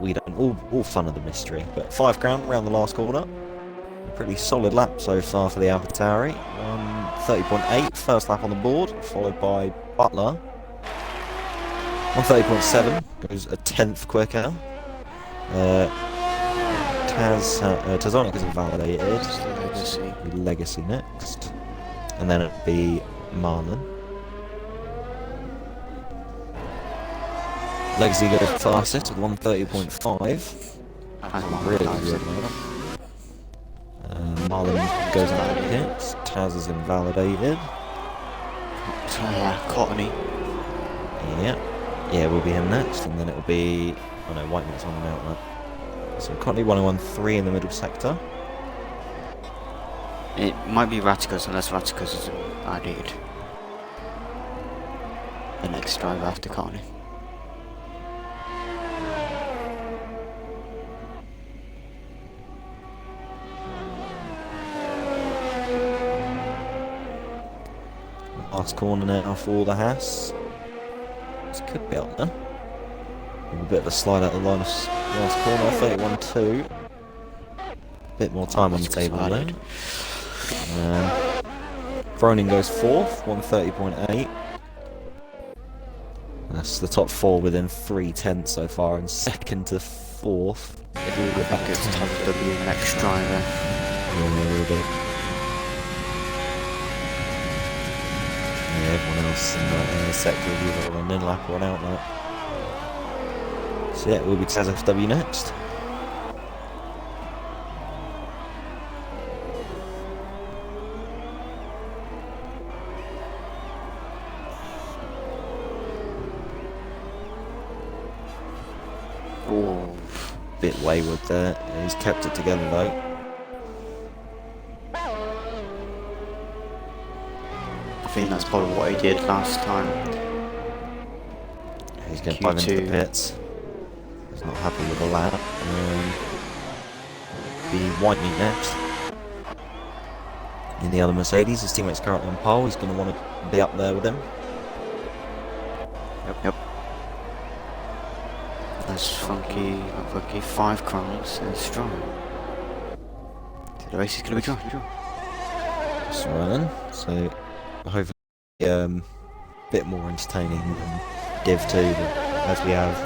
we don't. All fun of the mystery. But £5 grand around the last corner. A pretty solid lap so far for the AlphaTauri. 30.8, first lap on the board, followed by Butler. 130.7, goes a tenth quicker. Tazonik is invalidated. Legacy next. And then it'll be Marlon. Legacy goes fastest with 130.5. Really good. Marlon goes out of hits. Taz is invalidated. Cottony. Yeah, we'll be him next, and then it'll be... Oh no, Whiteman's on an outlet. So Cottony 101.3 in the middle sector. It might be Ratikas unless Ratikas is ID'd. The next driver after Cottony. Last corner now for the Haas. This could be up there. A bit of a slide out the line of last corner, 31.2. Bit more time on the table there. Froning goes fourth, 130.8. That's the top four within 3/10 so far, and second to fourth. I think it's time to be the next driver. Yeah, everyone else in that sector will be either an in-lap or an out-lap. So yeah, we'll be Taz FW next. Oh, Bit wayward there. He's kept it together though. I think that's probably what he did last time. He's going to dive into the pits. He's not happy with the lap. Be Whitemeat next. In the other Mercedes, his teammate's currently on pole. He's going to want to be up there with him. Yep. That's funky, 5 crowns and strong. So the race is going to be drawn. That's right then. So hopefully a bit more entertaining than Div 2, as we have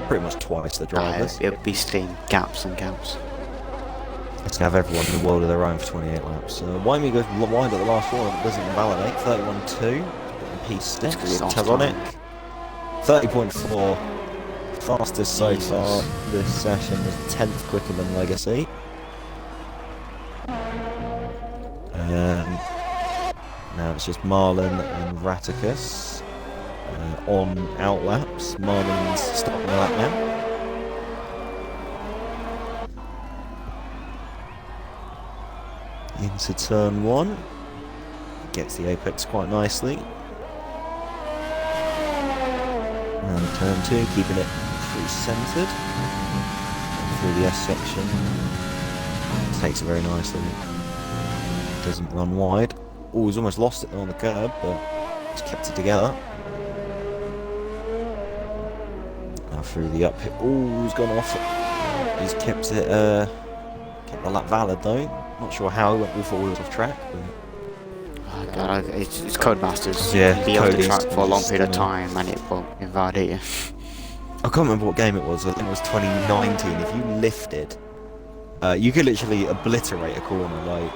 pretty much twice the drivers. It'll be steam gaps and gaps. Let's have everyone in the world of their own for 28 laps. Wyoming goes wide at the last one, it doesn't invalidate. 31.2, P6, Tazonic. 30.4, fastest so far this session, is 10th quicker than Legacy. Now it's just Marlon and Raticus on outlaps. Marlon's stopping the lap now. Into turn 1. Gets the apex quite nicely. And turn 2, keeping it through centred. Through the S section. Takes it very nicely. Doesn't run wide. Oh, he's almost lost it on the curb, but he's kept it together. Now through the uphill. Oh, he's gone off. He's kept it. Kept the lap valid though. Not sure how he went with 4 wheels off track. But... Oh God, it's Codemasters. Yeah, be off the track for a long period of time, and it won't invalidate you. I can't remember what game it was. I think it was 2019. If you lifted, you could literally obliterate a corner. Like,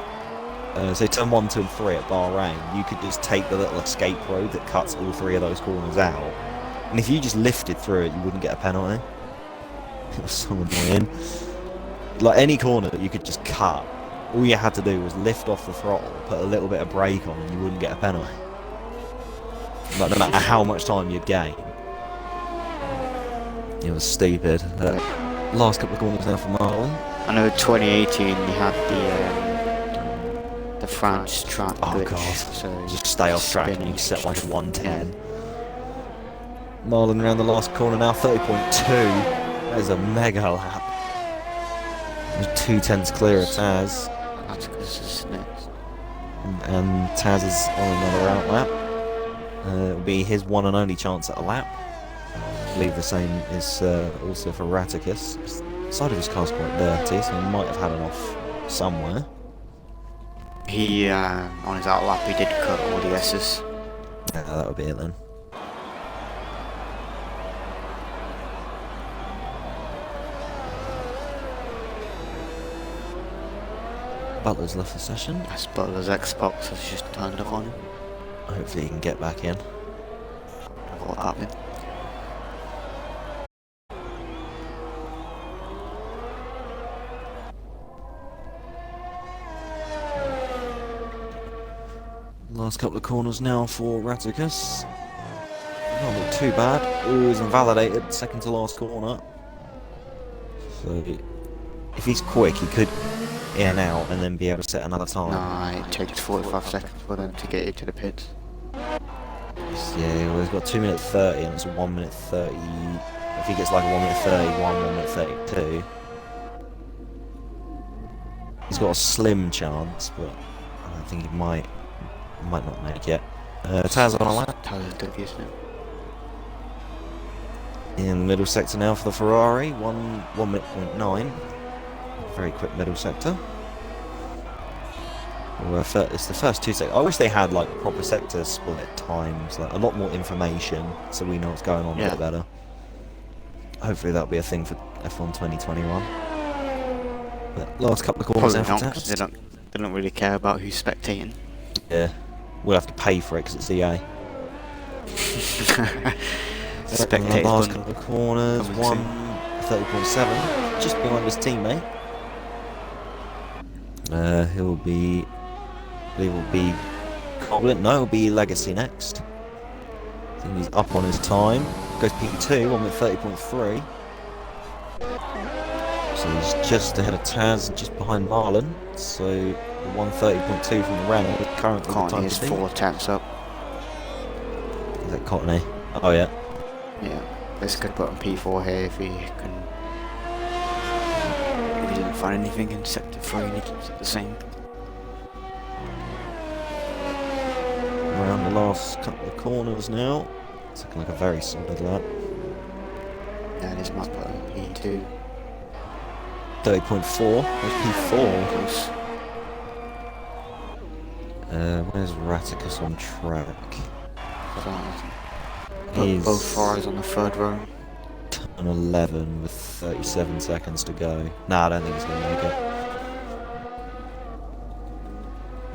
say turn 1, 2, and 3 at Bahrain, you could just take the little escape road that cuts all 3 of those corners out, and if you just lifted through it, you wouldn't get a penalty. It was so annoying. Like any corner that you could just cut, all you had to do was lift off the throttle, put a little bit of brake on, and you wouldn't get a penalty. Like, no matter how much time you'd gain. It was stupid. Last couple of corners now for Marlon. I know 2018 you had the France track glitch, God. so Just stay off track and you can set like a 110. Marlon around the last corner now, 30.2. That is a mega lap. He's 2/10 clear of Taz. Raticus next. And Taz is on another outlap. It'll be his one and only chance at a lap. I believe the same is also for Raticus. The side of his car's quite dirty, so he might have had an off somewhere. He, on his outlap, he did cut all the S's. Yeah, that would be it then. Butler's left the session. That's Butler's Xbox has just turned off on him. Hopefully he can get back in. What happened? Last couple of corners now for Raticus. Not look too bad. Oh, he's invalidated. Second to last corner. So if he's quick, he could in and out and then be able to set another time. Nah, it takes 45 seconds for them to get you to the pits. Yeah, well, he's got 2 minute 30 and it's a 1 minute 30. If he gets like a 1 minute 31, 1 minute 32, he's got a slim chance, but I don't think he might not make it. Taz on a lap. Taz is doggy, isn't it? In the middle sector now for the Ferrari, 1 minute 0.9. Very quick middle sector. It's the first 2 seconds. I wish they had like proper sector split times, like a lot more information, so we know what's going on a bit better. Hopefully that'll be a thing for F1 2021. But last couple of corners Probably after not, 'cause they don't really care about who's spectating. Yeah, we'll have to pay for it because it's EA. Spectators last wouldn't couple of corners, coming 30.7, just behind his teammate. He'll be Coblent. No, he'll be Legacy next. I think he's up on his time. Goes P2, 1 minute 30.3. So he's just ahead of Taz, just behind Marlon. So the 130.2 from the Renault is currently the time is to beat. 4 tenths up. Is that Courtney? Oh yeah. Yeah, this could put on P4 here if he can. If he didn't find anything in sector 3 and he keeps it the same. Around the last couple of corners now. It's looking like a very solid lap. Yeah, it is Matt Button, P2. 30.4. Where's P4? Close. Where's Raticus on track? He's both Ferraris on the third row. Turn 11 with 37 seconds to go. Nah, I don't think he's going to make it.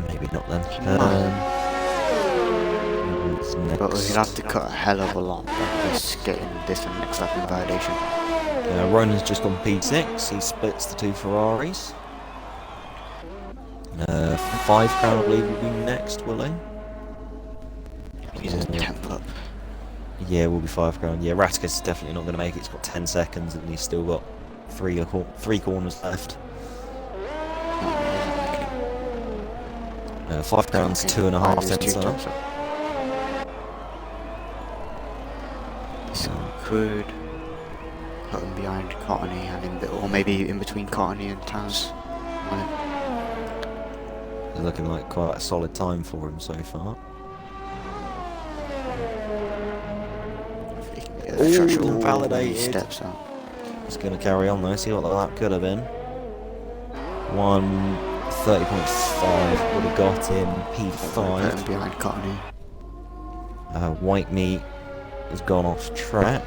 Maybe not then. Who's next? But he'll have to cut a hell of a lot by just getting this and next lap in validation. Ronan's just on P6. He splits the two Ferraris. 5 Crown, I believe, will be next, will he? He's a temp up. Yeah, will be 5 Crown. Yeah, Raticus is definitely not going to make it. He's got 10 seconds and he's still got three corners left. 5 Crown's 2.5 tenths up. So could put him behind Cottony and or maybe in between Cottony and Taz. It's looking like quite a solid time for him so far. Ooh, validated. Steps out. He's going to carry on though, see what the lap could have been. 1:30.5 would have got him P5. Put him behind Cottony. White Meat has gone off track.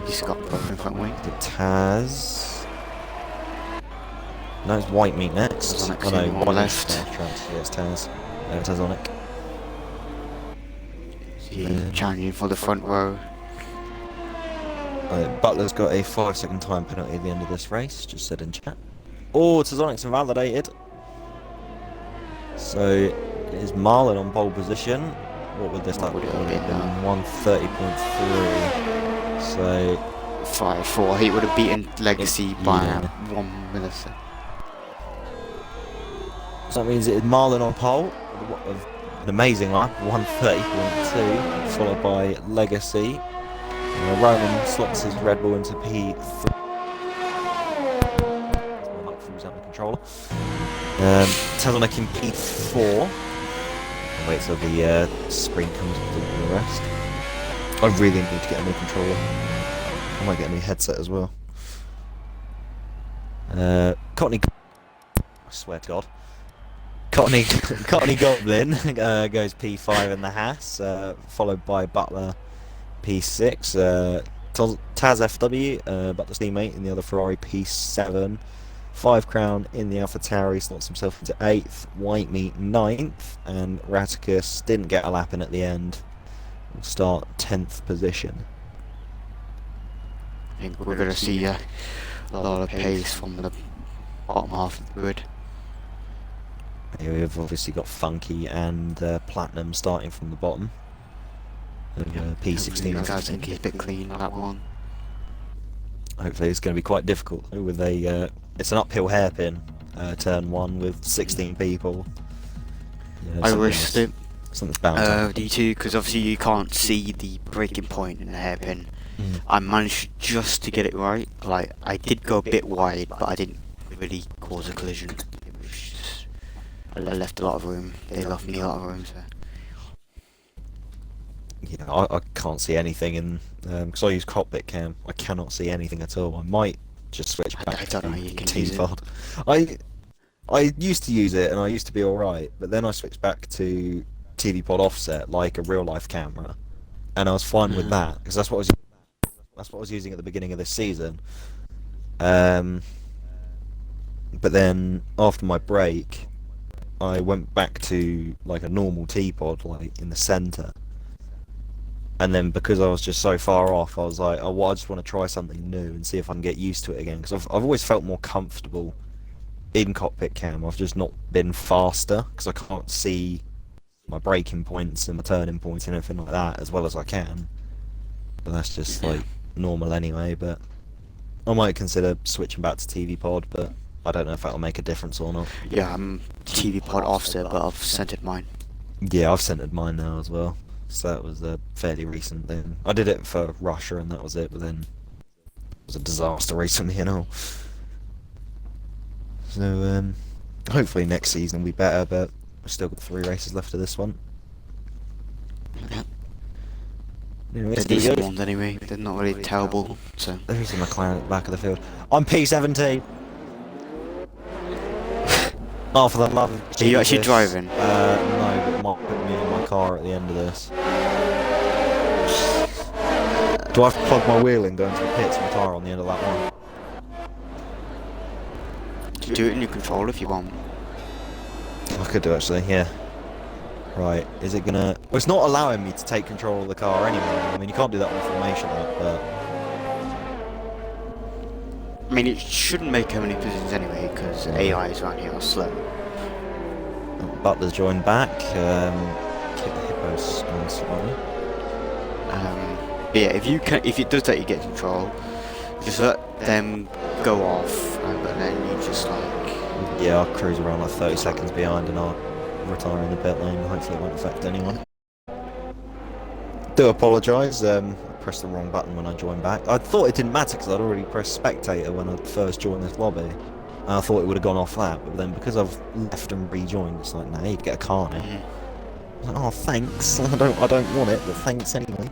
He's got broken front wing. The Taz. No, it's White Meat next. Tazonic Oh no, on White left. Meat's off track. Yeah, it's Taz. Tazonic. He's challenging for the front row. Butler's got a 5-second time penalty at the end of this race, just said in chat. Oh, Tazonic's invalidated. So, is Marlon on pole position? What would this lap be? 1:30.3. So, 5-4. He would have beaten Legacy by 1 millisecond. so that means it is Marlon on pole. An amazing lap, 1:30.2, followed by Legacy. Roman slots his Red Bull into P3. My microphone's out of the controller. Tazonic in P4. I'll wait till the screen comes with the rest. I really need to get a new controller. I might get a new headset as well. Cottony. I swear to God. Cottony Goblin goes P5 in the Haas, followed by Butler P6. Taz FW, Butler's teammate in the other Ferrari P7. 5 Crown in the AlphaTauri, slots himself into 8th. White Meat 9th, and Raticus didn't get a lap in at the end. Will start 10th position. I think we're going to see a lot of pace from the bottom half of the grid. Here we've obviously got Funky and Platinum starting from the bottom. P16. I think he's a bit clean on that one. Hopefully it's going to be quite difficult with a. It's an uphill hairpin, turn 1 with 16 people. I risked it. Something's bound to happen. D2 because obviously you can't see the breaking point in the hairpin. I managed just to get it right. Like I did go a bit wide, but I didn't really cause a collision. It was just, I left a lot of room. They left me a lot of room. So. Yeah, I can't see anything in because I use cockpit cam. I cannot see anything at all. I might just switch back. I don't know how you can to use it. TV-Pod. I used to use it and I used to be alright, but then I switched back to TV pod offset like a real life camera, and I was fine with that because that's what I was using at the beginning of this season. But then after my break, I went back to like a normal T-Pod, like in the centre. And then because I was just so far off, I was like, oh, well, I just want to try something new and see if I can get used to it again. Because I've always felt more comfortable in cockpit cam. I've just not been faster because I can't see my braking points and my turning points and everything like that as well as I can. But that's just like normal anyway. But I might consider switching back to TV pod, but I don't know if that'll make a difference or not. Yeah, I'm TV pod offset, but I've centered mine. Yeah, I've centered mine now as well. So that was a fairly recent thing. I did it for Russia and that was it, but then it was a disaster recently, you know. So hopefully next season will be better, but we've still got 3 races left of this one. Anyway, They're it's pretty decent good. ones anyway. They're not really terrible. So There is a McLaren at the back of the field. I'm P17. Oh, for the love of Jesus. Are you actually driving? No, but Mark put me in my car at the end of this. Do I have to plug my wheel in, go into the pits and retire on the end of that one? do it in your control if you want. I could do actually, yeah. Right, is it gonna... Well, it's not allowing me to take control of the car anyway. I mean, you can't do that on formation app, but... I mean, it shouldn't make how many positions anyway, because AIs around here are slow. Butler's joined back. Hippo's on slightly. But yeah, if it does let you get control, just let them go off, but then you just like... Yeah, I'll cruise around like 30 seconds behind and I'll retire in the pit lane. Hopefully it won't affect anyone. Do apologise, I pressed the wrong button when I joined back. I thought it didn't matter because I'd already pressed spectator when I first joined this lobby. And I thought it would have gone off that, but then because I've left and rejoined, it's like, nah, you'd get a car now. I was like, oh, thanks. I don't want it, but thanks anyway.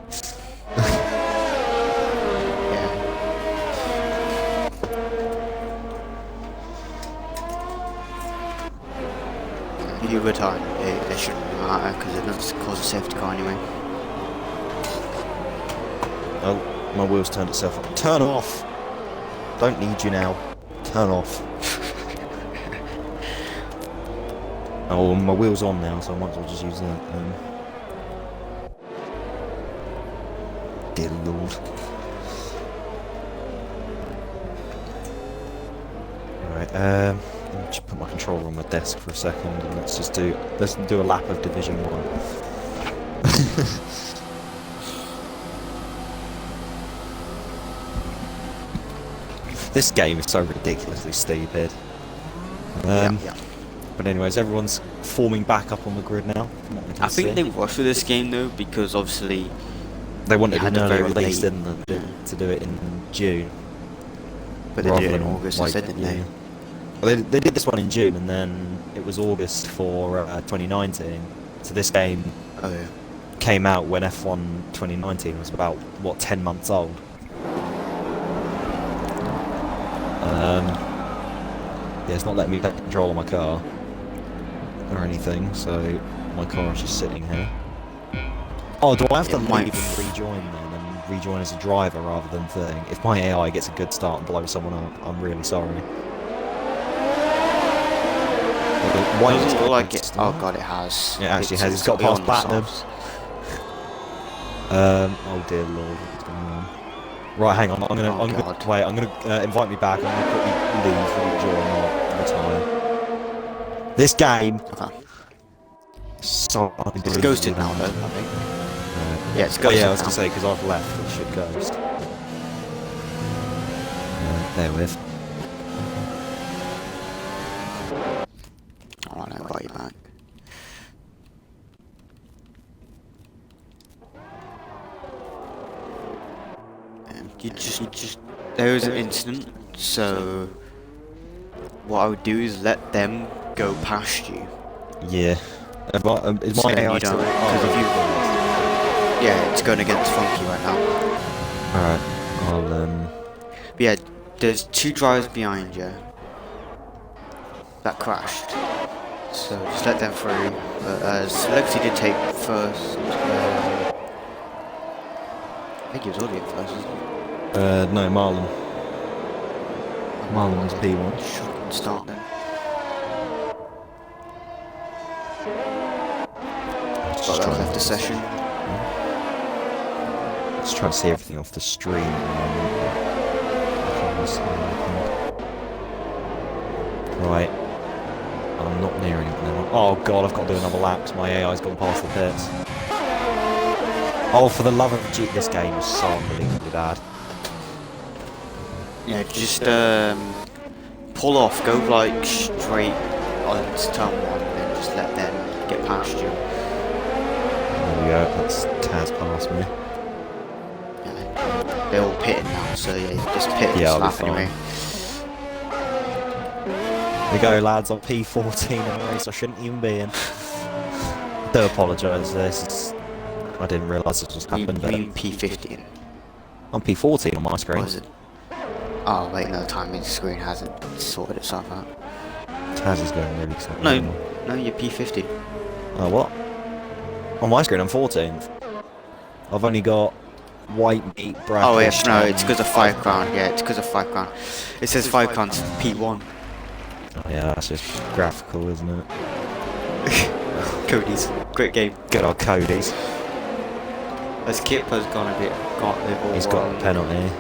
If you retire, it shouldn't matter because it doesn't cause a safety car anyway. Oh, my wheel's turned itself off. Turn off! Don't need you now. Turn off. Oh, my wheel's on now, so I might as well just use that. Dear Lord. Right, let me just put my controller on my desk for a second and let's do a lap of Division 1. This game is so ridiculously stupid. Yeah. But anyways, everyone's forming back up on the grid now. I think they rushed with this game though because obviously they wanted had an a early very release, late- didn't they, to do it in June. but they rather did it in than August wait, instead, didn't they? yeah. Well, they did this one in June, and then it was August for 2019. So this game Oh yeah. came out when F1 2019 was about, what, 10 months old. Yeah, it's not letting me take control of my car or anything, so my car is just sitting here. Oh, do I have to It might- leave and rejoin then, and rejoin as a driver rather than thing? If my AI gets a good start and blows someone up, I'm really sorry. Why Doesn't is look like good it. start? Oh god, it has. It actually has. It's got got to be past on the platinum. softs. Oh dear lord, what's going on? Right, hang on. I'm gonna God. wait. I'm gonna invite me back. I'm gonna put you leave, rejoin, or retire. This game. Okay. So It's ghosted now though, I think. Yeah, it's Oh ghosted yeah, I was now. gonna say because I've left. It should ghost. There with. Alright, I got you back. You just there was an incident, so what I would do is let them go past you. Yeah. Is So my then AI you still? don't- 'cause if you- Yeah, it's going against Funky right now. Alright. I'll But yeah, there's two drivers behind you that crashed. So just let them through. But Celebrity did take first. I think he was already at first, wasn't he? no, Marlon. Marlon was P1. Shocking start then. Got that left the session. Just trying to see everything off the stream at the moment. Right. I'm not nearing it now. Oh god, I've got to do another lap 'cause my AI's gone past the pits. Oh, for the love of G, this game is so unbelievably bad. Yeah, just pull off, go like straight onto turn one, and then just let them get past you. There we go, that's Taz past me. Yeah, they're all pitting now, so yeah, just pit and Yeah, I'll be slap anyway. There we go, lads, on P14 in a race I shouldn't even be in. Do apologise, this is... I didn't realise this was happening. You mean P15? I'm P14 on my Or screen. is it? Oh wait, no, the timing screen hasn't sorted itself out. Taz is going really slow. No, you're P50. Oh, what? On my screen, I'm 14th. I've only got white meat, brackish. Oh yeah, no, it's because of 5 crown. Yeah, it's because of 5 crown. It says 5 crown's P1. Oh, yeah, that's just graphical, isn't it? Cody's great game. Good old Cody's. As Kip has got a bit all He's got wrong. a penalty.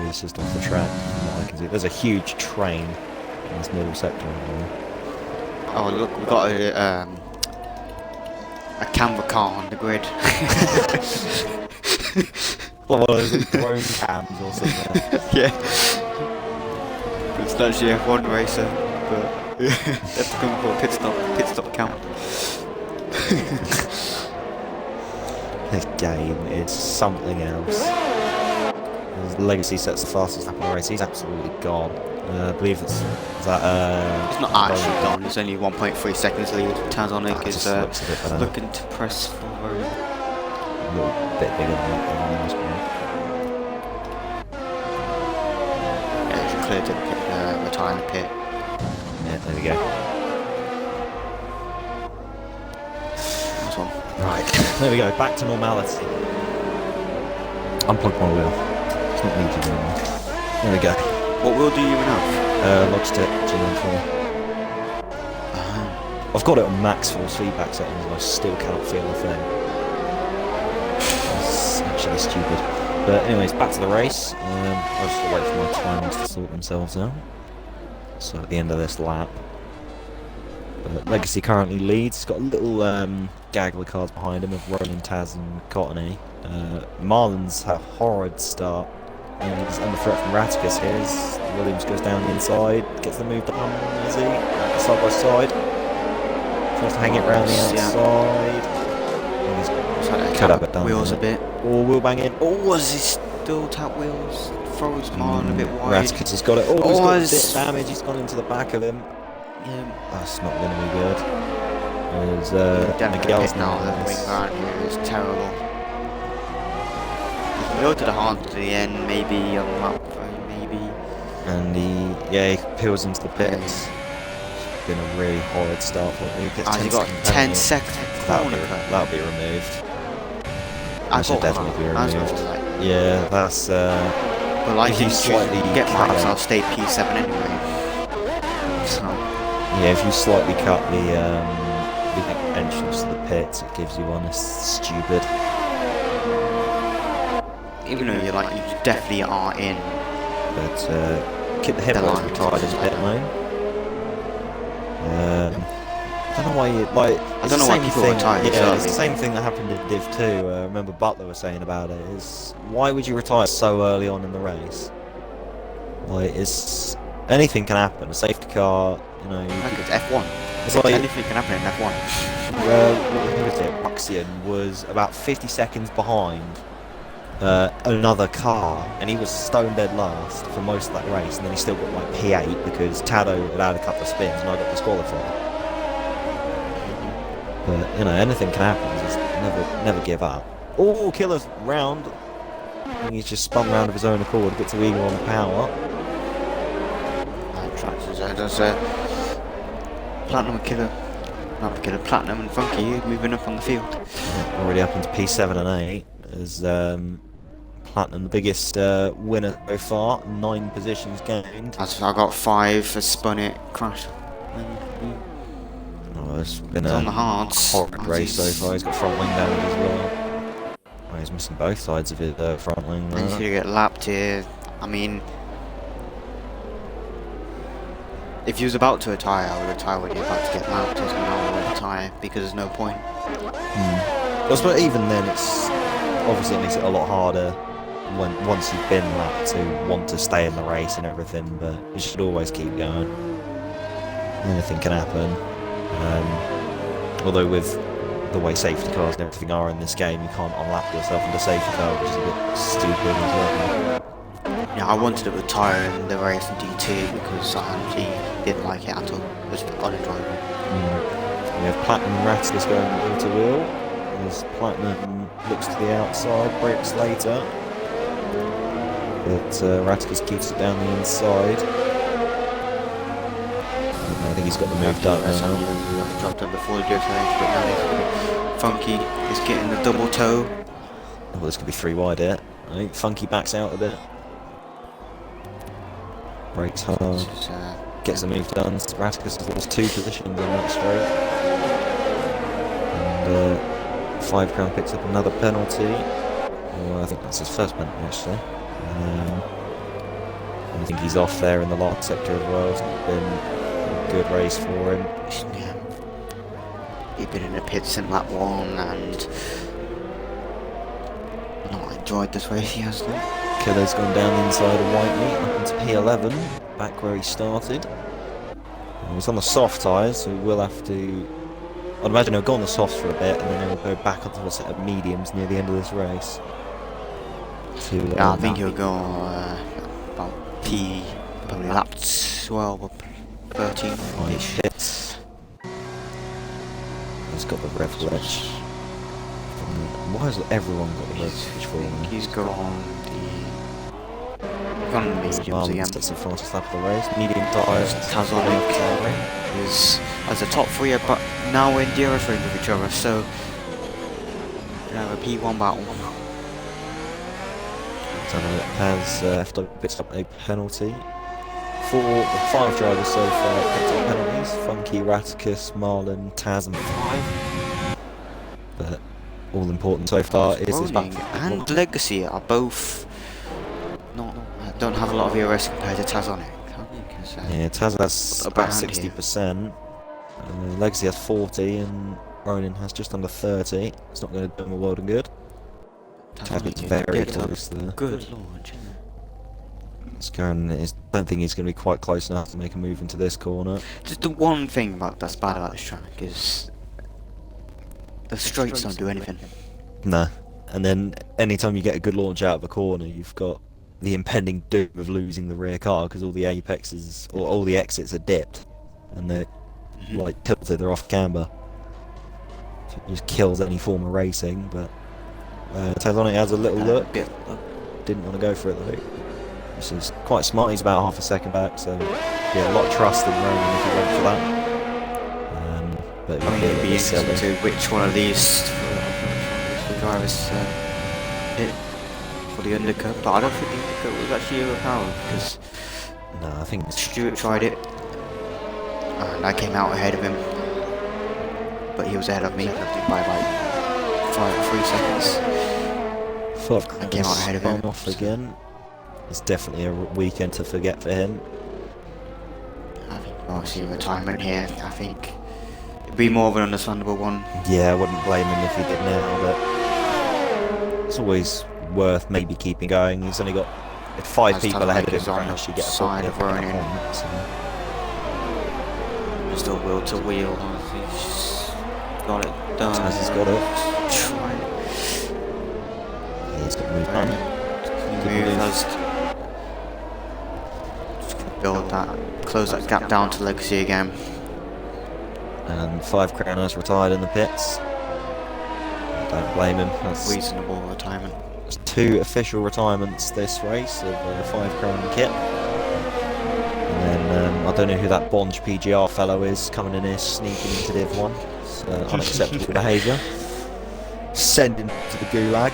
He's just off the track, from what I can see. There's a huge train in this middle sector. Oh look, we got a camera car on the grid. One of those drone cams or something. Yeah. It's actually a F1 racer, but they have to come for a pit stop count. This game is something else. His Legacy sets the fastest lap in the race. He's absolutely gone. I believe it's that. It's not actually gone, it's only 1.3 seconds lead. Tanzonic is looks a bit better. looking to press for A little bit bigger than that. yeah, it's clear to retire in the pit. Yeah, there we go. That's one. Right, there we go. Back to normality. Unplugged my wheel. It's not needed anymore. There we go. What wheel do you even have? Logitech G94. I've got it on max force feedback settings and I still cannot feel a thing. It's actually stupid. But anyways, back to the race. I'll just wait for my timings to sort themselves out. So at the end of this lap. Legacy currently leads. He's got a little gaggle of cars behind him of Roland, Taz and Cottony. Marlon's had a horrid start. He's under threat from Raticus here as Williams goes down the inside, gets the move down, is he? Side by side. Tries to hang it round the outside. Could have it done. Wheels a bit. Or wheel bang in. Oh, was he still tap wheels? Throws Marlon a bit wide. Raticus has got it. Oh, he's got a bit it's- of damage. He's gone into the back of him. Yeah. That's not going to be good. There's Definitely Miguel's pit now. The wing around here is terrible. He go to the hard to the end, maybe on lap 3, maybe. And he peels into the pits. It's been a really horrid start for him. He gets Has he got 10 seconds corner cut? That'll be removed. I That should got definitely be one. removed. Yeah, that's But like if you you slightly get cut marks, it. I'll stay P7 anyway. So yeah. If you slightly cut the entrance to the pits, it gives you one. It's stupid. even though you definitely are in. But keep the headlights line. retired in the pit lane. I don't know why you like. I don't know why people retire Yeah, so it's the early. same thing that happened in Div 2. I remember Butler was saying about it. Is why would you retire so early on in the race? Like, it's anything can happen. A safety car, you know. Like it's F1. It's like Anything can happen in F1. who was it? Ruxian was about 50 seconds behind another car, and he was stone dead last for most of that race, and then he still got like P8 because Tado had a couple of spins and I got disqualified. But you know, anything can happen. Just never give up. Oh, Killer's round. And he's just spun round of his own accord, gets a wheel on power. There's Platinum and Killer. Not Killer, Platinum and Funky moving up on the field. Already up into P7 and 8 as Platinum, the biggest winner so far, 9 positions gained. I got 5 for spun it, crashed. Oh, it's been It's a on the hards. horrid race so far. He's got front wing damage as well. Oh, he's missing both sides of his front wing. And there. you get lapped here. I mean, if you was about to retire, I would retire when you're about to get lapped. As when I would retire because there's no point. Well, but even then, it's obviously it makes it a lot harder once you've been lapped to want to stay in the race and everything. But you should always keep going. Anything can happen. Although with the way safety cars and everything are in this game, you can't unlap yourself into safety car, which is a bit stupid as well. Yeah, I wanted to retire in the race in D2 because I actually didn't like it at all. It was unenjoyable. We have Platinum and Raticus going into wheel. as Platinum looks to the outside, breaks later. But Ratikus keeps it down the inside. I think he's got the move done now. Dropped it before the drift range, but now he's Funky is getting the double toe. Oh, this could be 3 wide here. I think Funky backs out a bit. Brakes hard. Gets the move done. Ratikus has lost 2 positions on that straight. And 5 Crown picks up another penalty. Well, I think that's his first penalty actually. I think he's off there in the last sector as well. It's not been a good race for him. Yeah. He's been in the pits in lap 1 and not enjoyed this race, he has though. Killer's gone down the inside of Whiteley up into P11, back where he started. He's on the soft tyres, so he will have to... I'd imagine he'll go on the softs for a bit and then he'll go back onto a set of mediums near the end of this race. Yeah, I think he'll go about probably lap 12 or 13-ish. Hits. He's got the rev ledge. Why has everyone got the rev ledge for him? He's gone the mediums again. That's the fastest lap of the race. Medium tyres. Tazonic is as the top 3 are now in DRS range with each other, so we have a P1 battle. Has picked up a penalty. 5 drivers so far picked up penalties. Funky, Ratikus, Marlon, Taz and 5. But all important so far is his back. And Legacy are both don't have a lot of ERS compared to Tazonic. Yeah, Taz has about 60%. Legacy has 40 and Ronin has just under 30. It's not going to do him a world of good. Taz is very close there. Good launch. I don't think he's going to be quite close enough to make a move into this corner. Just the one thing that's bad about this track is the straights don't do anything. No. And then anytime you get a good launch out of a corner, you've got the impending doom of losing the rear car because all the apexes or all the exits are dipped and they're like tilted, they're off camber. So it just kills any form of racing. But Tazonic has a little look. Didn't want to go for it though. This is quite smart. He's about half a second back, so yeah, a lot of trust in Roman if he went for that. But I mean, it'd be interesting to see which one of these drivers hit for the undercut, but I don't think the undercut was actually overpowered because no, I think Stewart tried it and I came out ahead of him, but he was ahead of me by like 3 seconds. I came out ahead of him. Off again. It's definitely a weekend to forget for him. I think obviously retirement here, I think it'd be more of an understandable one. Yeah, I wouldn't blame him if he did now, but it's always worth maybe keeping going. He's only got 5 people ahead of him. On the actually get side of Ronin. Still wheel to wheel. He's got it done. Taz has got it. Try it. Yeah, he's got to move on. Move has build that, close that gap down to Legacy again. And 5 Crown has retired in the pits. Don't blame him. That's reasonable retirement. 2 official retirements this race of 5 Crown kit. And then I don't know who that Bonge PGR fellow is coming in here sneaking into Div 1. It's unacceptable behaviour. Send him to the gulag.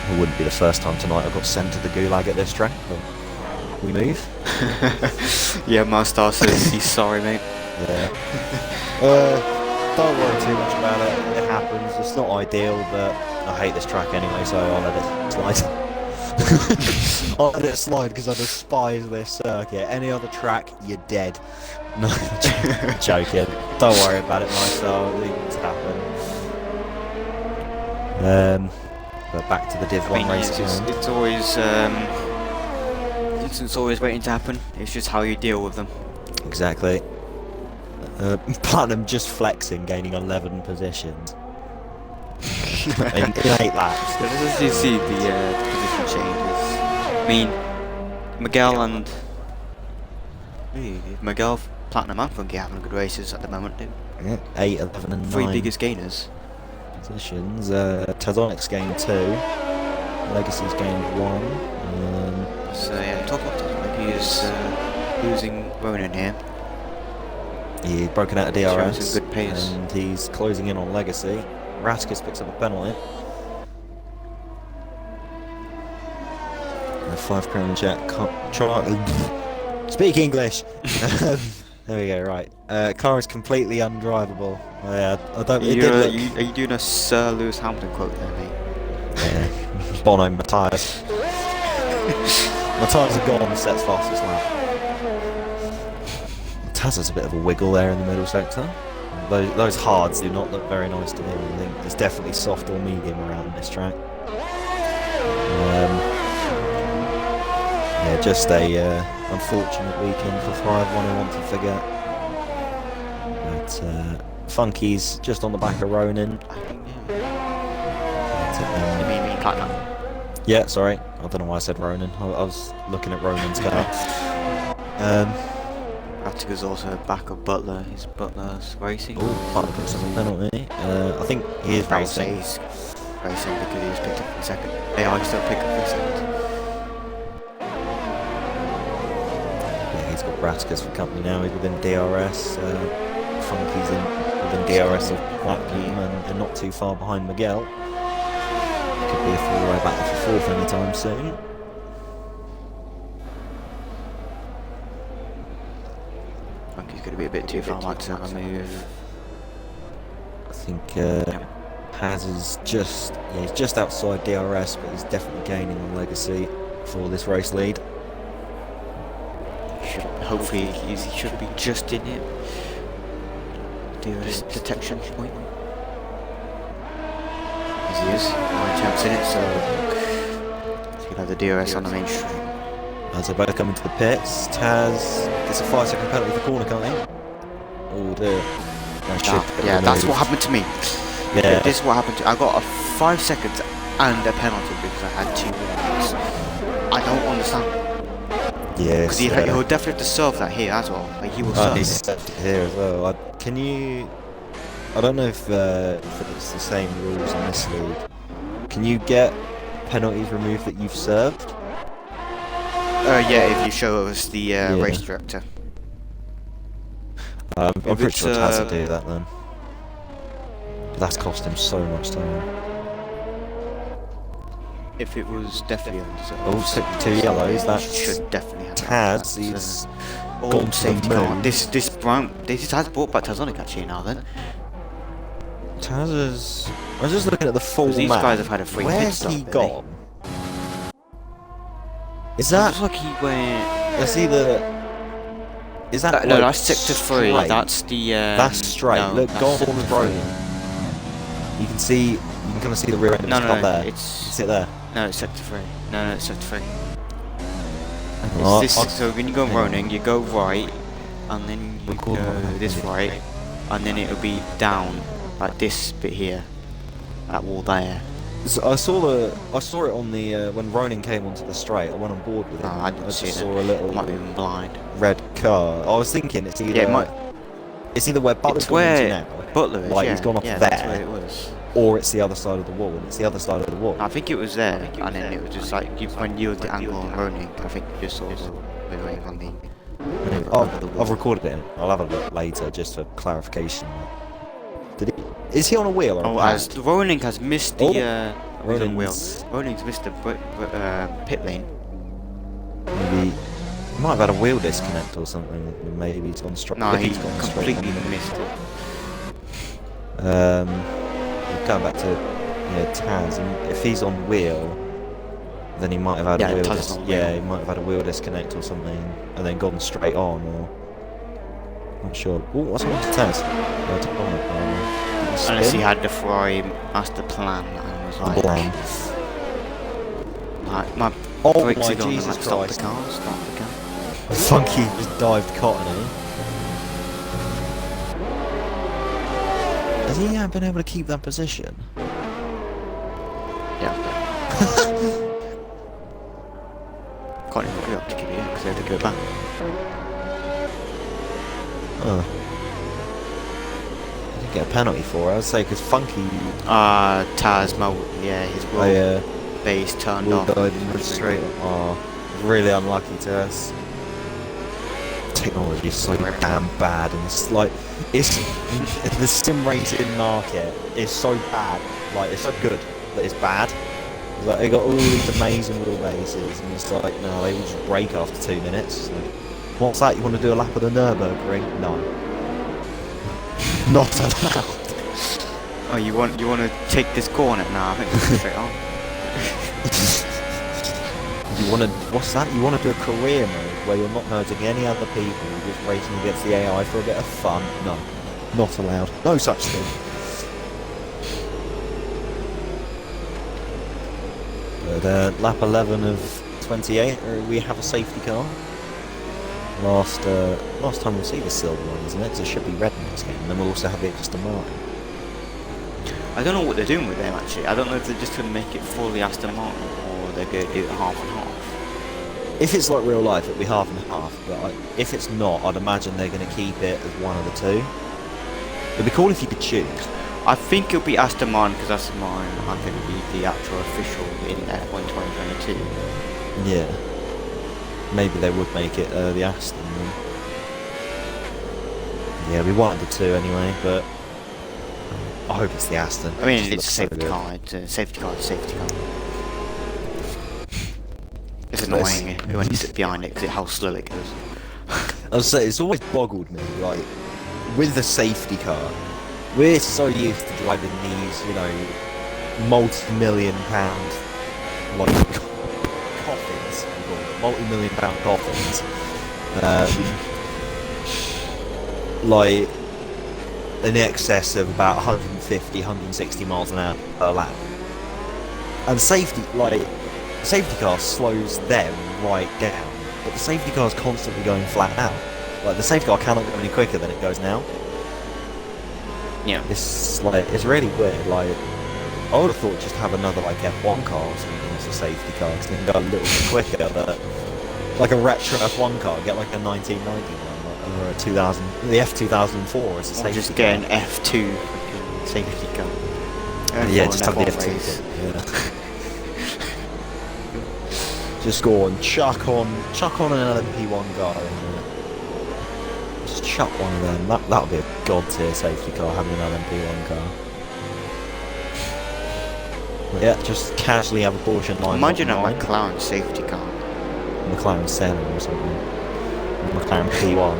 It wouldn't be the first time tonight I got sent to the gulag at this track, but we move. Yeah, Mostar says he's sorry, mate. Yeah. Don't worry too much about it. It happens. It's not ideal, but I hate this track anyway, so I'll let it slide. I'll let it slide because I despise this circuit. Any other track, you're dead. No, joking. Don't worry about it, Mostar. Things happen. But back to the Div 1 race. It's always it's always waiting to happen. It's just how you deal with them. Exactly. Platinum just flexing, gaining 11 positions in 8 laps. As you see the position changes. I mean, Miguel and Miguel, Platinum and Funky having good races at the moment. Yeah, 8, 11 and 9 Three biggest gainers. positions. Tazonic's gained 2. Legacy's gained 1. So yeah, top of Titanic, he is losing Ronan here. He's broken out of Showing DRS some good pace. and he's closing in on Legacy. Raskus picks up a penalty. A 5 crown jet. Speak English! There we go, right. Car is completely undrivable. I don't. It did look... Are you doing a Sir Lewis Hamilton quote there, mate? Yeah. Bono, my tyres. My tyres are gone, sets fastest lap. Taz has a bit of a wiggle there in the middle sector. Those hards do not look very nice to me. I think it's definitely soft or medium around this track. Yeah, just a unfortunate weekend for Thrive, one I want to forget. But Funky's just on the back of Ronan. You mean Platinum? Yeah, sorry. I don't know why I said Ronan. I was looking at Ronan's car. Rattiger's also back of Butler. He's Butler's racing. Oh, Butler picks up a penalty. I think he is racing. He's racing because he was picked up in second. Yeah, he still picked up in second. Yeah, he's got Rattiger's for company now. He's within DRS. Funky's within DRS of Platinum and not too far behind Miguel. Could be a three-way battle for 4th anytime soon. Funky's going to be a bit too far back to have a move. I think Haz is he's just outside DRS, but he's definitely gaining on Legacy for this race lead. Hopefully he should be just in it. DRS detection point. As he is, 9 champs in it, so he'll have the DRS on the main street. As they both come into the pits, Taz gets a 5-second penalty for corner, can't he? Oh dear. Yeah, that's what happened to me. Yeah. This is what happened to I got a 5 seconds and a penalty because I had 2 warnings. I don't understand. Yes. Because he'll definitely have to serve that here as well. Like he will serve he's it. served it here as well. Can you... I don't know if it's the same rules in this league. Can you get penalties removed that you've served? Yeah, if you show us the race director. I'm pretty sure it has to do that then. That's cost him so much time. If it was definitely undeserved. Oh, 2 yellows. That should definitely have Taz. He's gone safety car. This has brought back Tazonic actually now then. Taz is... I was just looking at the full map. These guys have had a free pit Where's stop, he really. gone? Is that... Looks like he went... That's either... Is that no, like that's sector 3. straight? That's the... That's straight. No, Look, that's go on sector the 3. road. You can see... You can kind of see the rear end of No, his car no, there. it's... Is it there? No, it's sector 3. No, it's sector 3. Oh, So when you go Ronin, you go right, and then you go this right, and then it'll be down, like this bit here. That wall there. So I saw it on the when Ronin came onto the straight. I went on board with him. I didn't see just it. saw a little I might be even blind. red car. I was thinking it's either it's either where Butler's It's gone into where now, Butler is. like yeah, he's gone off yeah, there, that's where it was. or it's the other side of the wall. And it's the other side of the wall. I think it was there, and then it was just like when you were the angle on Ronin. I think you just saw the wing on the. I've recorded it. I'll have a look later just for clarification. Is he on a wheel or a pad? As Ronin has missed the Ronin's- Ronin's missed the pit lane. Maybe he might have had a wheel disconnect or something. Maybe he's gone straight. No, he's gone straight completely on. missed it. Going back to Taz, and if he's on wheel, then he might have had a wheel. Taz is on wheel. He might have had a wheel disconnect or something, and then gone straight on, or not sure. Oh, what's wrong with Taz? Unless he had the Ferrari master plan and was like, my brakes are going, Jesus like, stop the Christ. car, stop the car. Funky just dived Cottony. Has he been able to keep that position? Yeah. Can't even go up to keep it in because they had to go back. Huh. I didn't get a penalty for it. I'd say because Funky. Taz, his Oh yeah. base turned Will off. died and went straight. Oh, really unlucky to us. Technology is so damn bad, and it's like it's the sim racing market is so bad. Like it's so good that it's bad. Like they got all these amazing wheelbases, and it's like no, they will just break after 2 minutes. Like, what's that? You want to do a lap of the Nürburgring? No, not allowed. Oh, you want to take this corner? Nah, I think we're straight on. You want to what's that? You want to do a career mode where you're not hurting any other people, you're just racing against the AI for a bit of fun? No, not allowed. No such thing. But lap 11 of 28, we have a safety car. Last time we'll see the silver one, isn't it? Because it should be red next game, and then we'll also have the Aston Martin. I don't know what they're doing with them actually. I don't know if they're just going to make it fully Aston Martin or they're going to do it half and half. If it's like real life, it'll be half and half. But if it's not, I'd imagine they're going to keep it as one of the two. It'd be cool if you could choose. I think it'll be Aston Martin because Aston Martin I think will be the actual official in F1 2022. Yeah. Maybe they would make it the Aston then. Yeah, we wanted the two anyway, but I hope it's the Aston. I mean, It it's a just safety looks so car. It's a safety car. It's a safety car. It's Nice. annoying when you sit behind it because how slow it goes. I was saying, it's always boggled me, like, with the safety car, we're so used to driving these, you know, multi-million-pound, like, coffins, multi-million-pound coffins, like, in excess of about 150, 160 miles an hour per lap. And safety car slows them right down, but the safety car is constantly going flat out. Like, the safety car cannot go any quicker than it goes now. Yeah. It's really weird. Like, I would have thought just have another like F1 car or something as a safety car, because they can go a little bit quicker. But like a retro F1 car, get like a 1990 one, or a 2000, the F2004 as a safety Just car. get an F2 safety car. Yeah, just have the F1 F2. race. Yeah. Just go and chuck on an LMP1 car in there. Just chuck one of them. That would be a god tier safety car, having an LMP1 car. Yeah, just casually have a Porsche 9. Imagine a McLaren safety car. McLaren Senna or something. McLaren P1.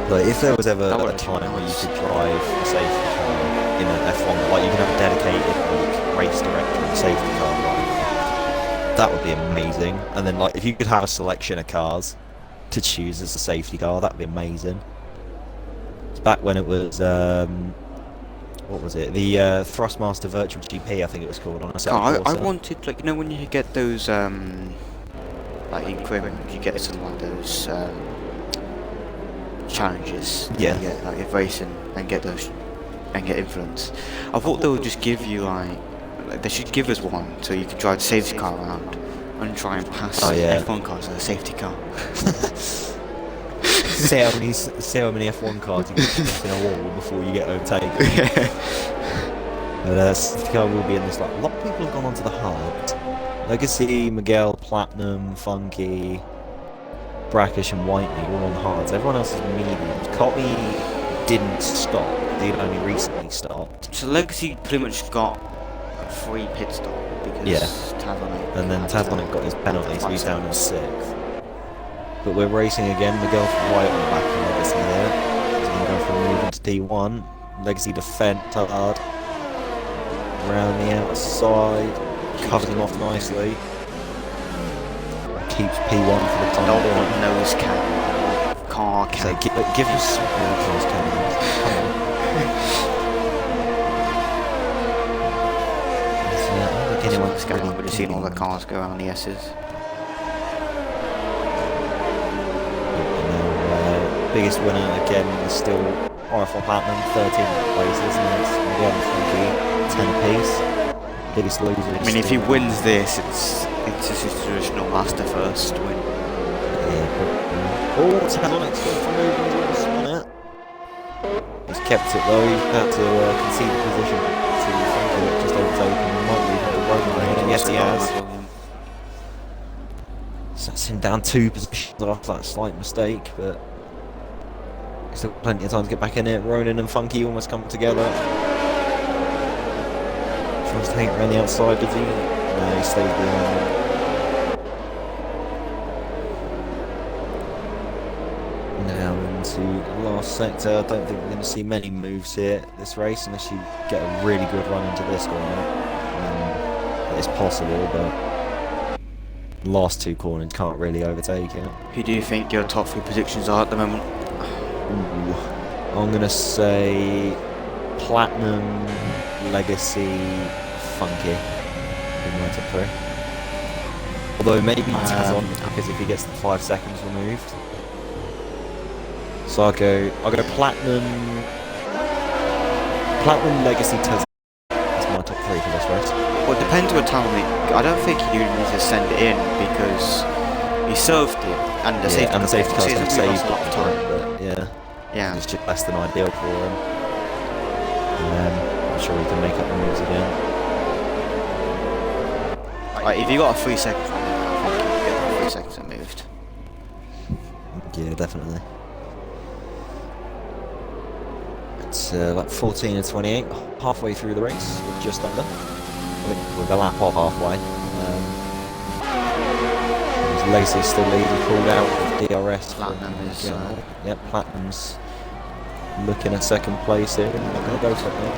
Like, if there was ever That a would time be where you nice. could drive a safety car in an F1, like you can have a dedicated like race director and safety car driver, that would be amazing. And then like if you could have a selection of cars to choose as a safety car, that would be amazing. It's back when it was what was it? The Thrustmaster Virtual GP, I think it was called, on a set of I Corsa. wanted, like, you know, when you get those like equipment, you get some like those challenges. Yeah. You get like racing and get those and get influence. I thought they would just give you like they should give us one so you can drive the safety car around and try and pass Oh, yeah. F1 cars with a safety car. see how many F1 cars you can stick in a wall before you get overtaken. Safety car will be in this. Like, a lot of people have gone onto the hard. Legacy, Miguel, Platinum, Funky, Brackish, and Whitney all on hards. Everyone else is mediums. Cotty didn't stop. They'd only recently stopped. So Legacy pretty much got a free pit stop because Yeah. Tazonic And then had Tazonic got his penalty, so he's down in 6th. 6th. But we're racing again. Miguel White on the back of Legacy there. He's going to go for a move into P1. Legacy defend hard. Around the outside. Covers him off nicely. Keeps P1 for the time Not being. one nose cam. Car So cam. give us some more of those cannons. Come on. So, I don't think anyone's Scanning, really would have seen all the doing- cars go around the S's. Biggest winner again is still RFL Platinum, 13th place, isn't it? Miguel and Funky, 10 apiece. Biggest loser. I mean, if he wins this, it's just a traditional master first win. Oh, Tazonic's gone for moving, he's almost spun it. He's kept it though, he's had to concede the position to Funky that just overtaken. He might leave the Roman rein. Yes, he has. So that's him down 2 positions after that slight mistake, but still plenty of time to get back in it. Ronan and Funky almost come together. Tries to hang around the outside, does he? No, he stays behind. Now into the last sector. I don't think we're going to see many moves here this race unless you get a really good run into this corner. It's possible, but the last 2 corners can't really overtake it. Who do you think your top 3 predictions are at the moment? Ooh, I'm going to say Platinum, Legacy, Funky in my top 3. Although maybe Tazon, because if he gets the 5 seconds removed. So I'll go Platinum, Legacy, Tazon. That's my top 3 for this race. Well, it depends what time. I don't think you need to send it in because he served it, and the safety car's going to save a lot of time. But yeah, it's just less than ideal for him. I'm sure he can make up the moves again. Like, if you got a 3 seconds, I think you can get that 3 seconds removed. Yeah, definitely. It's like 14 and 28, halfway through the race, we're just under. I think we're a lap off halfway. Lacey still leading, pulled out with DRS. Platinum is... Yep, Platinum's looking at 2nd place here. They're going to go for it now.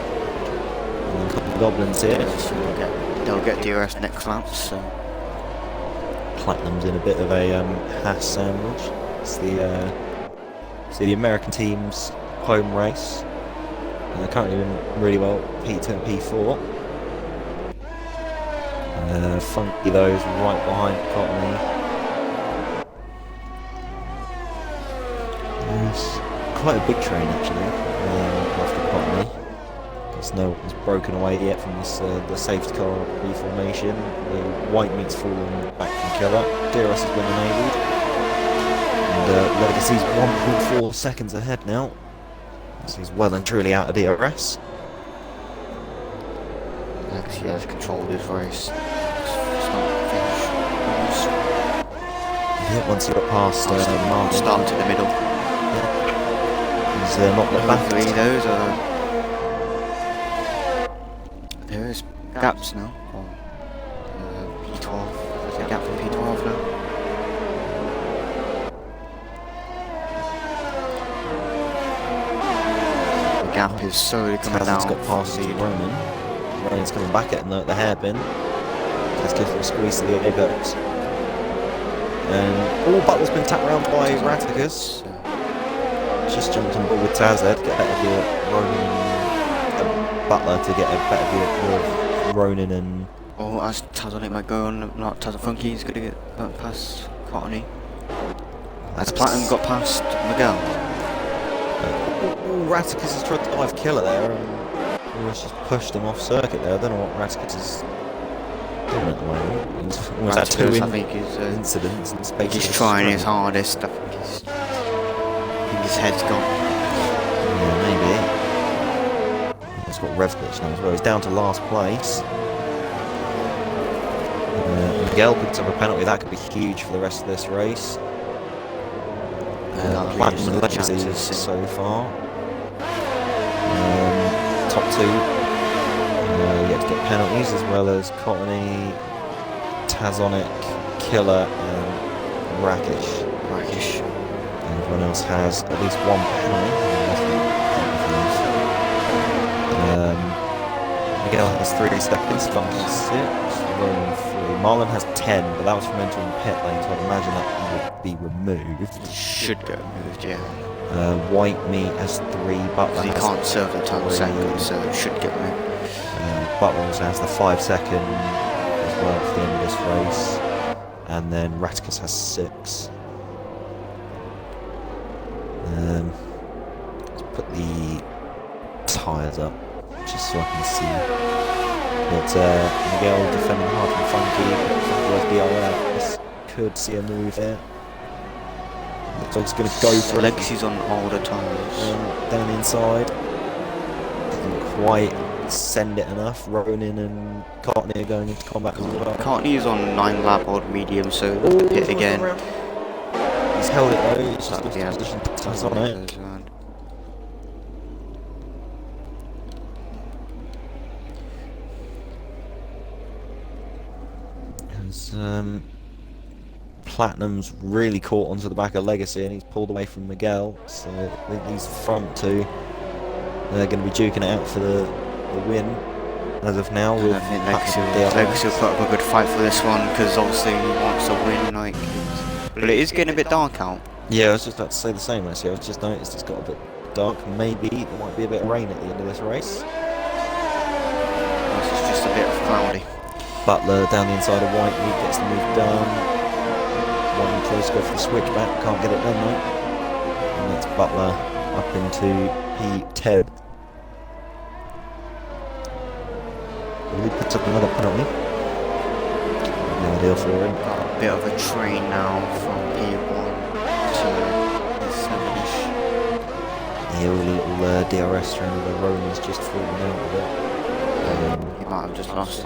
And a couple of goblins here. They'll get DRS next lap, so... Platinum's in a bit of a Haas sandwich. It's the American team's home race. They're currently doing really well, P2 and P4. Funky though is right behind Cottony. It's quite a big train actually, after Cottony. Because no one's broken away yet from this the safety car reformation. The white meat's fallen back from Killer. DRS has been enabled. And Legacy's 1.4 seconds ahead now. So he's well and truly out of DRS. Legacy has controlled his race. Yeah, once he got past Martin. Start to the middle. Yeah. He's not looked back. Those are... There's gaps now. P12. There's a gap for P12 now. The gap is slowly coming down. He's got past Roman. Roman's coming back at the hairpin. Let's give him a squeeze to the apex. And Butler's been tapped around by Raticus. Just jumped on board with Taz there to get a better view of Ronan and Butler to get a better view of Ronan and... Oh, as Tazonic might go on, not Tazon Funky, he's going to get past Cottony. As Platinum got past Miguel. Raticus has tried to dive Killer there and almost just pushed him off circuit there. I don't know what Raticus is doing at the moment. He's almost had 2 incidents in space. He's trying his hardest. I think his head's gone. Yeah, maybe. He's got rev glitch now as well. He's down to last place. Miguel picks up a penalty. That could be huge for the rest of this race. Platinum and Legacy so far. Top 2 yet to get penalties, as well as Cottony, Tazonic, Killer and Rakish. And everyone else has at least 1 penalty. Miguel has 3 seconds, Funky 6, Roman 3. Marlon has 10, but that was from entering the pit lane, so I'd imagine that would be removed. Should get removed, yeah. White Meat has 3, Butler he can't serve the time seconds, so it should get removed. Butler also has the 5 second as well for the end of this race. And then Raticus has 6. Let's put the tyres up, just so I can see. But Miguel defending hard from Funky with DRS. Could see a move there. Dog's going to go for it. Legacy's on older tyres. Down the inside. Doesn't quite send it enough. Ronan and Courtney are going into combat as well. Courtney is on 9 lap old medium, so the pit again. He's held it though. He's just Yeah, lost position. That's on it. Platinum's really caught onto the back of Legacy and he's pulled away from Miguel, so I think these front two they're going to be duking it out for the win as of now. With I think Legacy will put up a good fight for this one because obviously he wants a win, like, but it is getting a bit dark out. Yeah, I was just about to say the same actually. I've just noticed it's got a bit dark. Maybe there might be a bit of rain at the end of this race. It's just a bit cloudy. Butler down the inside of Whiteley gets the move done. Whiteley tries to go for the switchback, can't get it done though. And that's Butler up into P10. He puts up another penalty. No idea for him. Got a bit of a train now from P1 to P7ish. Yeah, all the little DRS train with the Ronan's just fallen out of it. He might have just lost it.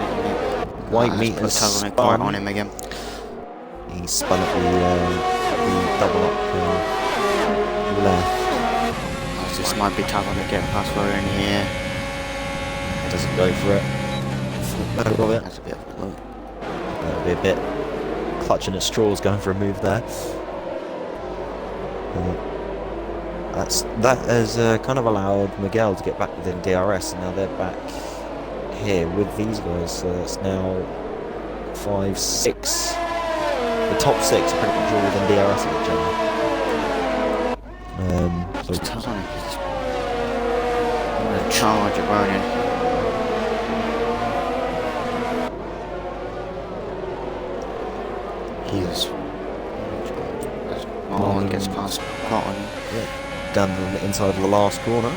White Has meat put has Tazonic spun. right on him again. He spun at the double up left. This might be Tazonic getting past Ronan here. Doesn't go for it. Better of it. That's a bit of a blow. That'll be a bit clutching at straws going for a move there. That has kind of allowed Miguel to get back within DRS, and now they're back here with these guys. So it's now 5, 6. The top 6 are pretty much all within DRS of each other. So Tazonic is on a charge at Ronan. He is. Marlon gets past Cotton. yeah, down the inside of the last corner.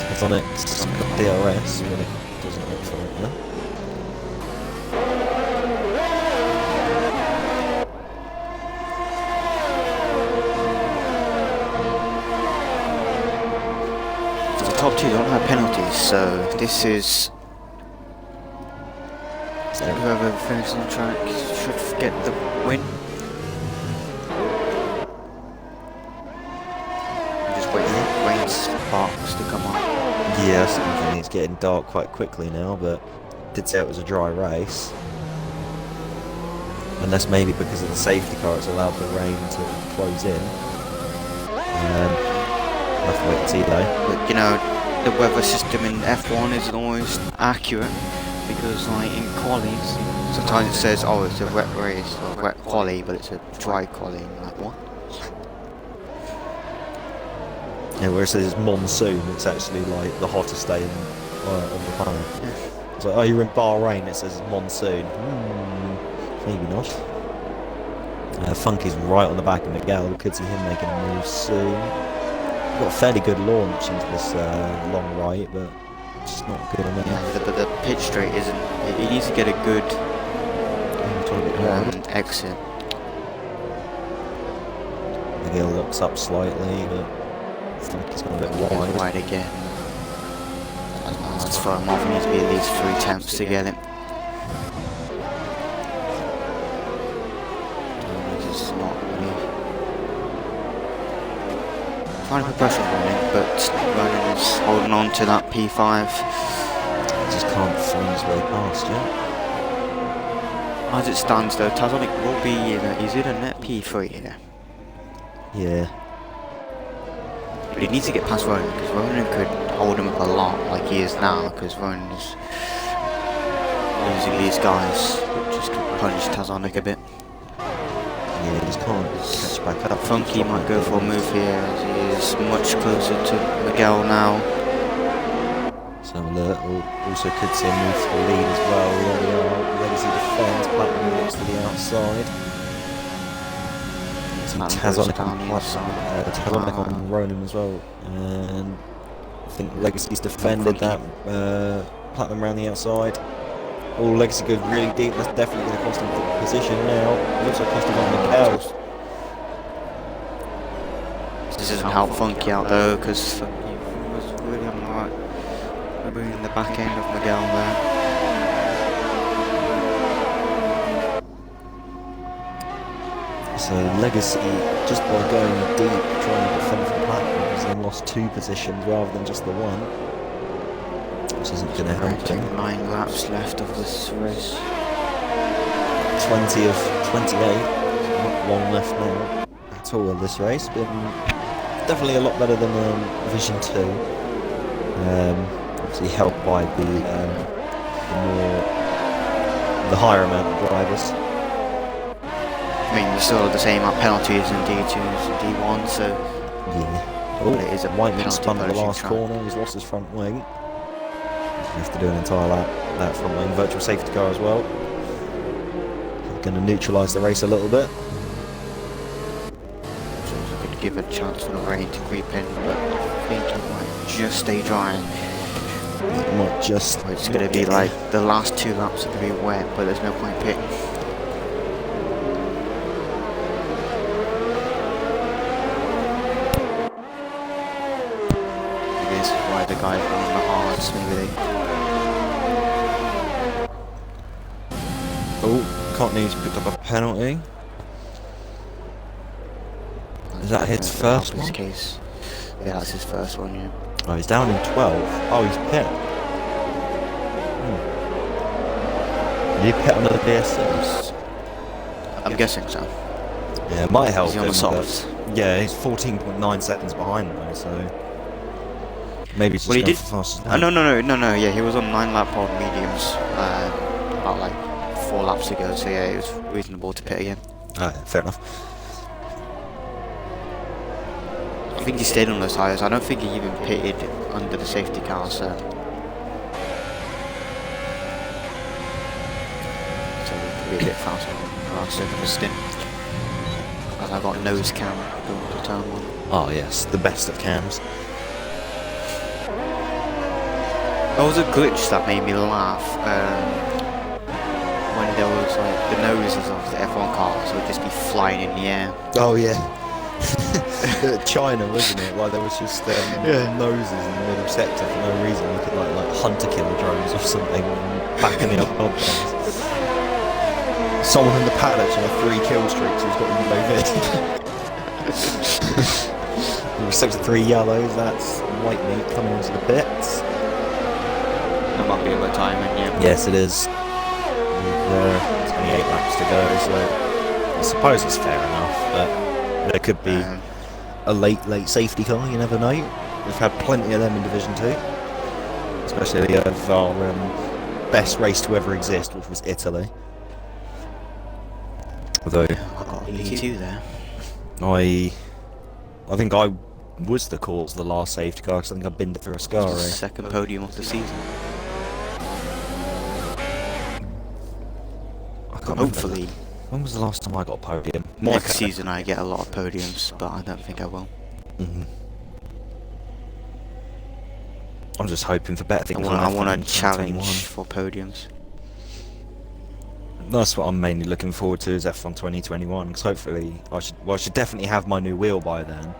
It's on it. It's got DRS, but it doesn't look for it now. The top 2 don't have penalties, so this is. Whoever finishes on the track should get the win. I'm just waiting for rain sparks to come on. Yeah, I think it's getting dark quite quickly now, but did say it was a dry race. Unless maybe because of the safety car it's allowed the rain to close in. We'll have to wait and see though. But you know, the weather system in F1 isn't always accurate because, like, in qualies, sometimes it says, oh, it's a wet race or wet quali, but it's a dry quali. Like, what? Yeah, where it says it's monsoon, it's actually like the hottest day on the planet. Yeah. It's like, oh, you're in Bahrain, it says it's monsoon. Maybe not. Funky's right on the back of Miguel. We could see him making a move soon. Got a fairly good launch into this long right, but it's not good enough. Yeah, but the pitch straight isn't. It needs to get a good exit. Miguel looks up slightly, but Funky's gone a bit wide. Wide again. Let's throw him off. It needs to be at least 3 attempts to get it. This is not really trying to put pressure on him, but Ronan is holding on to that P5. Just can't find his way past yet. As it stands though, Tazonic will be he's in a net P3 here. Yeah. But he needs to get past Ronan because Ronan could hold him up a lot like he is now, because Ronan is losing these guys, which just could punish Tazonic a bit. Yeah, he just can't catch back up. Funky might go for a move here as he is much closer to Miguel now. So also could see a move to the lead as well. There we are. Legacy defends, Platinum moves to the outside. Tazonic on Ronan as well. And I think Legacy's defended that Platinum around the outside. Oh, Legacy goes really deep. That's definitely going to cost him position now. It looks like cost him on Miguel. This doesn't help Funky out though, because Funky was really on the right. We're in the back end of Miguel there. So Legacy, just by going deep, trying to defend from platforms, then lost 2 positions rather than just the 1. Which isn't going to help him. 9 laps left of this race. 20 of 28, not long left now at all of this race. Been definitely a lot better than Division 2. Obviously helped by the higher amount of drivers. I mean, we still have the same amount of penalties in D2s and D1, so yeah. Oh, it is a Whiteman penalty spun at the punishing last track. corner. He's lost his front wing. You have to do an entire lap that front wing virtual safety car as well. Going to neutralise the race a little bit. So we could give a chance for the rain to creep in, but I think it might just stay dry. It might just. It's going to be like the last 2 laps are going to be wet, but there's no point pitting. This is why the guys are on the hards, maybe they. Oh, Courtney's picked up a penalty. Is that his first one? Case. Yeah, that's his first one, yeah. Oh, he's down in 12. Oh, he's pit. Did he pit under the PS6? I'm guessing so. Yeah, it might help Is he on him, the softs? but- Yeah, he's 14.9 seconds behind though, so maybe it's just Well, he going did. for fastest No, yeah, he was on 9 lap pod mediums about like 4 laps ago, so yeah, it was reasonable to pit again. Oh, yeah, fair enough. I think he stayed on those tyres. I don't think he even pitted under the safety car, so. So it could be a bit faster than last second stint. As I got nose cam going to turn 1. Oh yes, the best of cams. There was a glitch that made me laugh when there was like the noses of the F1 cars would just be flying in the air. Oh yeah. China, wasn't it? Like there was just noses in the middle sector for no reason. You could like hunter killer drones or something back in the other days. Someone in the paddock on a 3 kill streak who's got a low vid. Sector 3 yellows, that's white meat coming into the pits. That might be a good time, yeah. Yes, it is. With 28 laps to go, so I suppose it's fair enough, but there could be a late safety car, you never know. We've had plenty of them in Division 2, especially of our best race to ever exist, which was Italy. Although I got a P2 there. I think I was the cause of the last safety car, because I think I've been through a Ascari. Second podium of the season. I can't remember. Hopefully, When was the last time I got a podium? next season I get a lot of podiums, but I don't think I will. I'm just hoping for better things. I want in a challenge 2021. for podiums. That's what I'm mainly looking forward to is F1 2021, because hopefully I should definitely have my new wheel by then,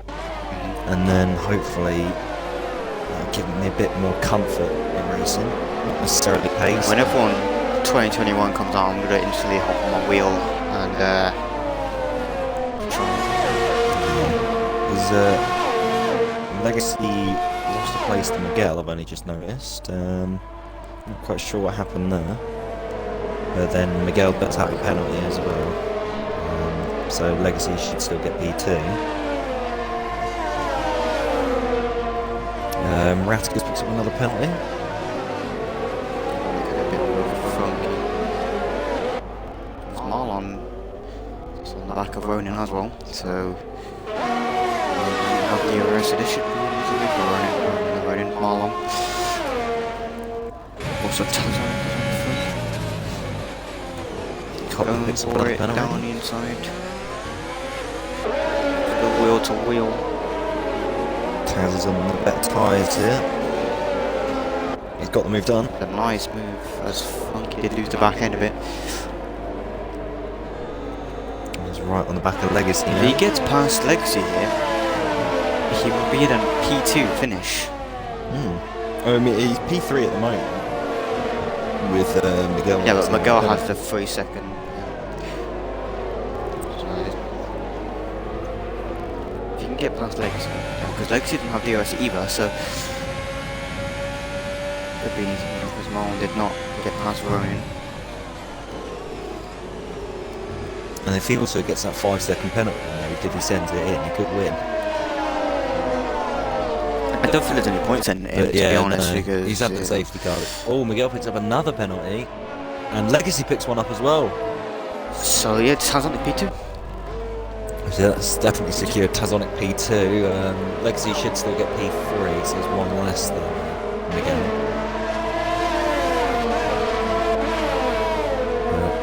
and then hopefully give me a bit more comfort in racing, not necessarily pace. When F1 2021 comes out, I'm gonna instantly hop on my wheel and try. There's Legacy lost a place to Miguel, I've only just noticed. Not quite sure what happened there. But then Miguel does have a penalty as well. So Legacy should still get P2. Ratticus picks up another penalty. A bit more funky. There's Marlon just on the back of Ronin as well, so have the arrest edition for Ronin Marlon. Also Tazan. Cotton picks up for another it down penalty. the inside. The wheel to wheel. Taz is on the better tyres here. He's got the move done. A nice move, as Funky did lose the back end of it. There's He's right on the back of Legacy If now. he gets past Legacy here, he will be at a P2 finish. I mean, he's P3 at the moment with Miguel. Yeah, but Miguel has the 3 second. If you can get past Legacy, because Legacy didn't have DRS either, so could be easy because Marlon did not get past Ronin. And if he also gets that 5 second penalty, if he sends it in, he could win. I don't feel there's any points in it, to be honest, because he's had the safety car. Oh, Miguel picks up another penalty, and Legacy picks one up as well. So yeah, it has on the P2. So that's definitely secured Tazonic P2. Legacy should still get P3, so it's one less than Miguel.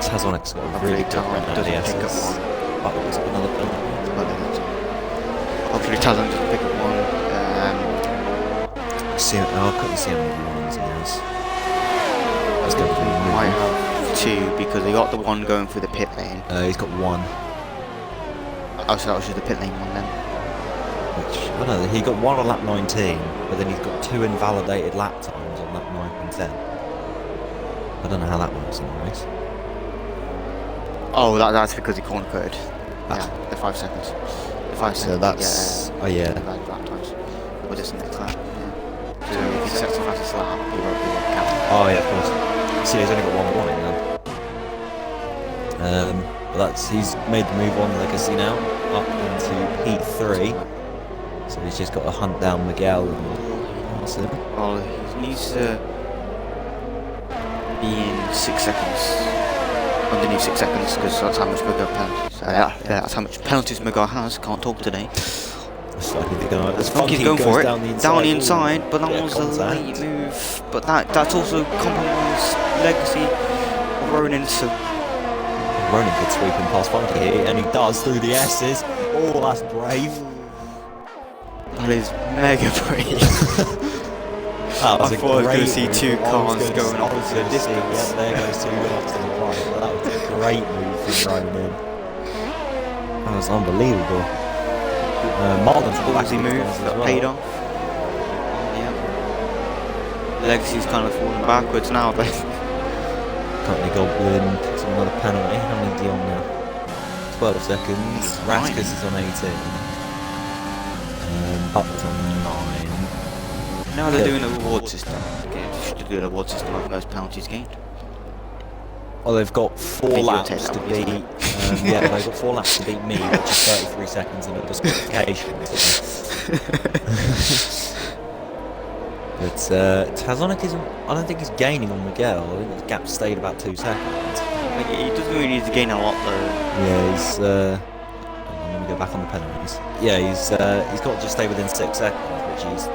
Tazonic's got a really good run out of the SS. Buttles up another penalty. Hopefully Tazon doesn't pick up one. I couldn't see how many ones he has. That's going to be Might have 2 because they got the one going through the pit lane. He's got 1. Oh, so that was just the pit lane one then. Which, I don't know, he got 1 on lap 19, but then he's got 2 invalidated lap times on lap 9 and 10. I don't know how that works in the race. Oh, that's because he corner coded. Yeah, the 5 seconds. The 5 seconds. So that's... oh yeah. Lap times. Or just the next lap. Yeah. So if he sets the fastest lap, he won't count. Oh yeah, of course. See, he's only got 1 warning then. But he's made the move on Legacy now, up into P3. So he's just got to hunt down Miguel and pass him. Well, he needs to be in 6 seconds. Underneath 6 seconds, because that's how much Miguel penalties. That's how much penalties Miguel has. Can't talk today. Funky's going for it. Down the inside, but that was contact. a late move. But that's also compromised Legacy of Ronin. So Ronin could sweep him past Funky here, and he does through the S's. Oh, that's brave. that is mega brave. That was I thought I was going to see 2 move. cars going opposite Yeah, distance. there goes 2 laps to the right. But that was a great move from Ronin. That was unbelievable. Marlon's Ballsy move that paid off. Yeah. Legacy's kind of falling backwards now, but Company Goblin picks up another penalty. How many D on now? 12 seconds. Raskus is on 18. Butler's on 9. now they're doing a reward system. Okay, they should do a reward system of most penalties gained. Well, they've got 4 Maybe you'll laps take that to one, beat. Yeah, they've got 4 laps to beat me, which is 33 seconds and a disqualification. But Tazonic isn't. I don't think he's gaining on Miguel. I think the gap stayed about 2 seconds. He doesn't really need to gain a lot though. Yeah, he's. Hang on, let me go back on the penalties. Yeah, he's got to just stay within 6 seconds, which he's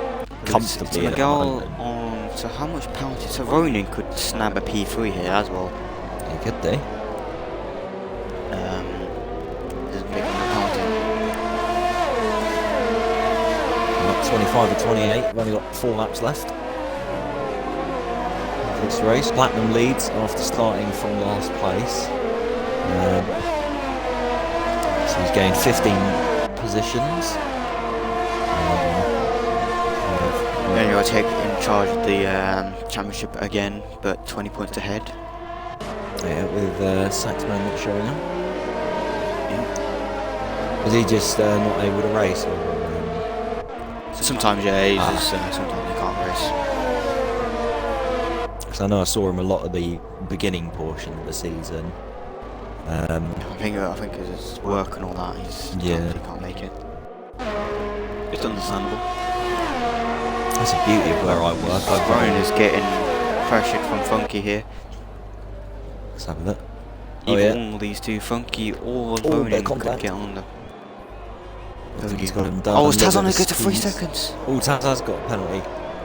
comfortably. It's Miguel on. So how much penalty? So Ronin could snap a P3 here as well. He could do. Doesn't pick up the penalty. 25 to 28. We've only got 4 laps left. This race, Platinum leads after starting from last place. So he's gained 15 positions. Then you'll take in charge of the championship again, but 20 points ahead. Yeah, with Saxman not showing up. Yeah. Was he just not able to race? Or, Sometimes, yeah, he's just, sometimes he can't race. Because I know I saw him a lot of the beginning portion of the season. I think it's his work and all that. He can't make it. It's understandable. That's the beauty of where I work. Ronin is getting pressured from Funky here. Let's have a look. Even all these 2, Funky or Ronin could get on the. I think he's got him done. Oh, it's Tazonic goes to 3 seconds. Oh, Taz's got a penalty.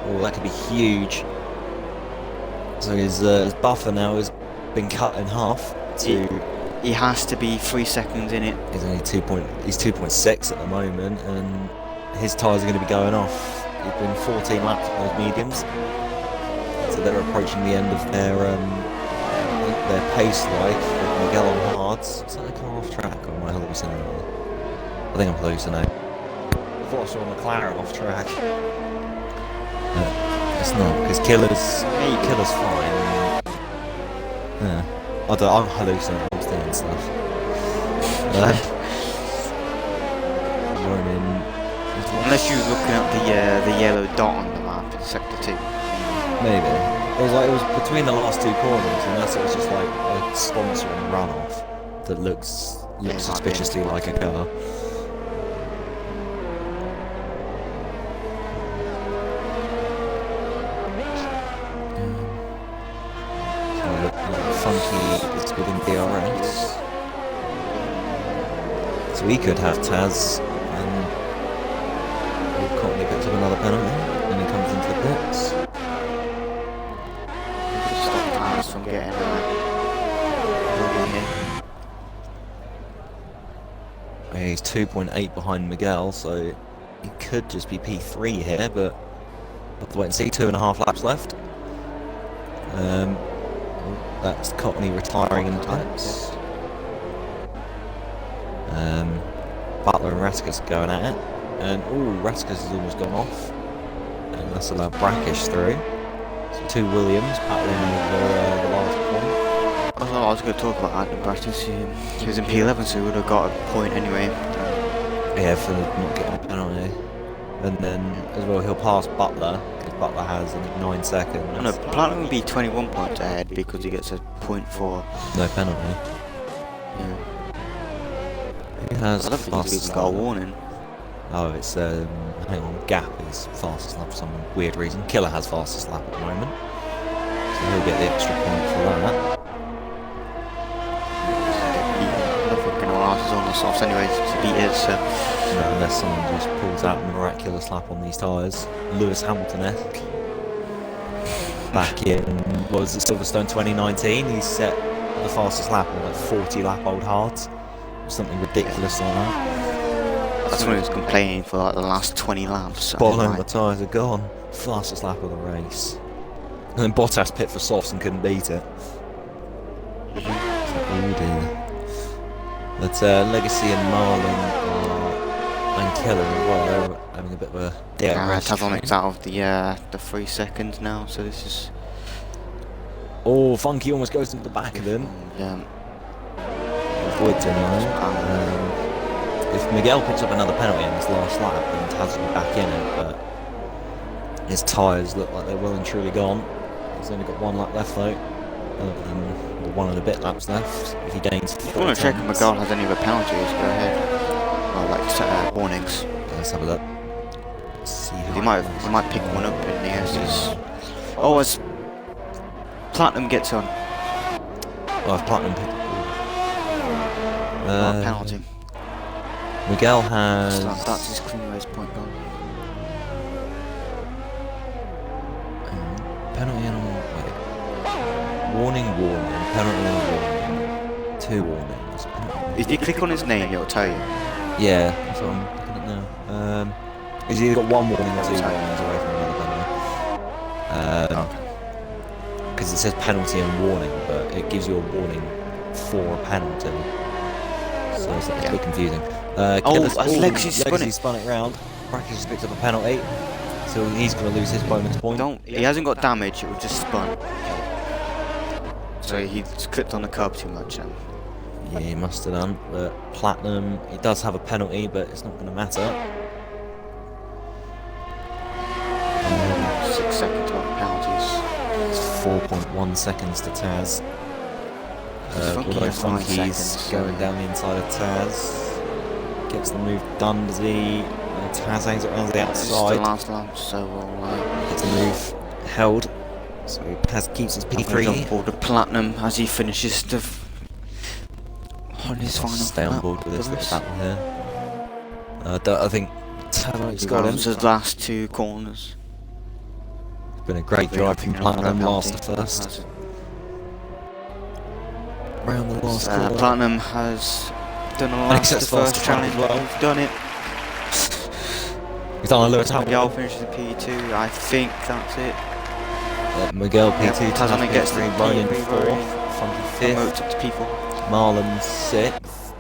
Oh, that could be huge. So his buffer now has been cut in half to. He has to be 3 seconds in it. He's only 2.6 at the moment, and his tyres are going to be going off. He's been 14 laps on those mediums, so they're approaching the end of their pace life. Miguel on hards. Is that a car off track or am I hallucinating? I think I'm hallucinating. I thought I saw McLaren off track. It's not, because Killer's fine. Yeah. I'm hallucinating, I'm doing stuff. Unless you're looking at the yellow dot on the map in sector 2. Maybe. It was between the last two corners, unless it was just like a sponsoring runoff that looks suspiciously like a car. Funky is within DRS. So he could have Taz and Courtney picks up another penalty and he comes into the pits. Stop Taz from getting in. He's 2.8 behind Miguel, so he could just be P3 here, but we'll have to wait and see. 2.5 laps left. That's Courtney retiring in the pits. Butler and Raskus going at it. And Raskus has almost gone off. And that's allowed Brackish through. So 2 Williams battling over the last point. I was going to talk about Adam Brackish. He was in P11, so he would have got a point anyway. Yeah, for not getting a penalty. And then as well, he'll pass Butler, because Butler has 9 seconds. No, Platinum would be 21 points ahead because he gets a point for no penalty. Yeah. He has I don't think he's fastest even got a lap. warning. Oh, it's hang on, Gap is fastest lap for some weird reason. Killer has fastest lap at the moment, so he'll get the extra point for that. I don't think anyone else is on the softs anyway to beat it, so... No, unless someone just pulls out a miraculous lap on these tyres. Lewis Hamilton-esque. Back in, what was it, Silverstone 2019, he set the fastest lap on like 40 lap old hards. Something ridiculous like that. That's when he was complaining for like the last 20 laps. Bottom, the tyres are gone. Fastest lap of the race. And then Bottas pit for softs and couldn't beat it. Oh dear. But Legacy and Marlon and Keller as well, they're having a bit of a Tazonic's out of the 3 seconds now, so this is... Oh, Funky almost goes into the back of him. Yeah. Avoids him now. If Miguel picks up another penalty in his last lap, then Taz will be back in it, but his tyres look like they're well and truly gone. He's only got 1 lap left though. Or 1 and a bit laps left. If he gains 4 If you want to check if Miguel has any other penalties, go ahead. Or like warnings. Let's have a look. See He might pick one up in the S's. Oh, as Platinum gets on. Oh, if Platinum picked Not a penalty. Miguel has... That's his clean race point goal. Penalty and wait. Warning, penalty and warning. 2 warnings. If you click on his name, it'll tell you. Yeah, that's what I'm looking at now. He's either got 1 warning or 2 warnings away from another penalty. Because it says penalty and warning, but it gives you a warning for a penalty. So it's a bit confusing. Legacy spun it round. Brackish just picked up a penalty, so he's going to lose his bonus point. He hasn't got damage, it was just spun. So he's clipped on the curb too much. Yeah, he must have done. But Platinum, he does have a penalty, but it's not going to matter. 6 seconds on penalties. It's 4.1 seconds to Taz. Although Funky's going down the inside of Taz. Gets the move done, does he? Taz hangs it around the outside. The last lap, so we'll gets the move held. So Taz keeps his P3. On board the Platinum as he finishes on his final stay on board with this little battle here. I think Tazonic's got him. His last 2 corners. It's been a great drive from Platinum, last to first. Round the last corner. Platinum has done a last to first challenge. Well. He's done it. He's done a Lewis Hamilton. Miguel finishes in P2. I think that's it. Miguel P2. Tazonic gets the Ronin P3. 4th. Funky 5th. Promotes up to P4. Marlon 6th.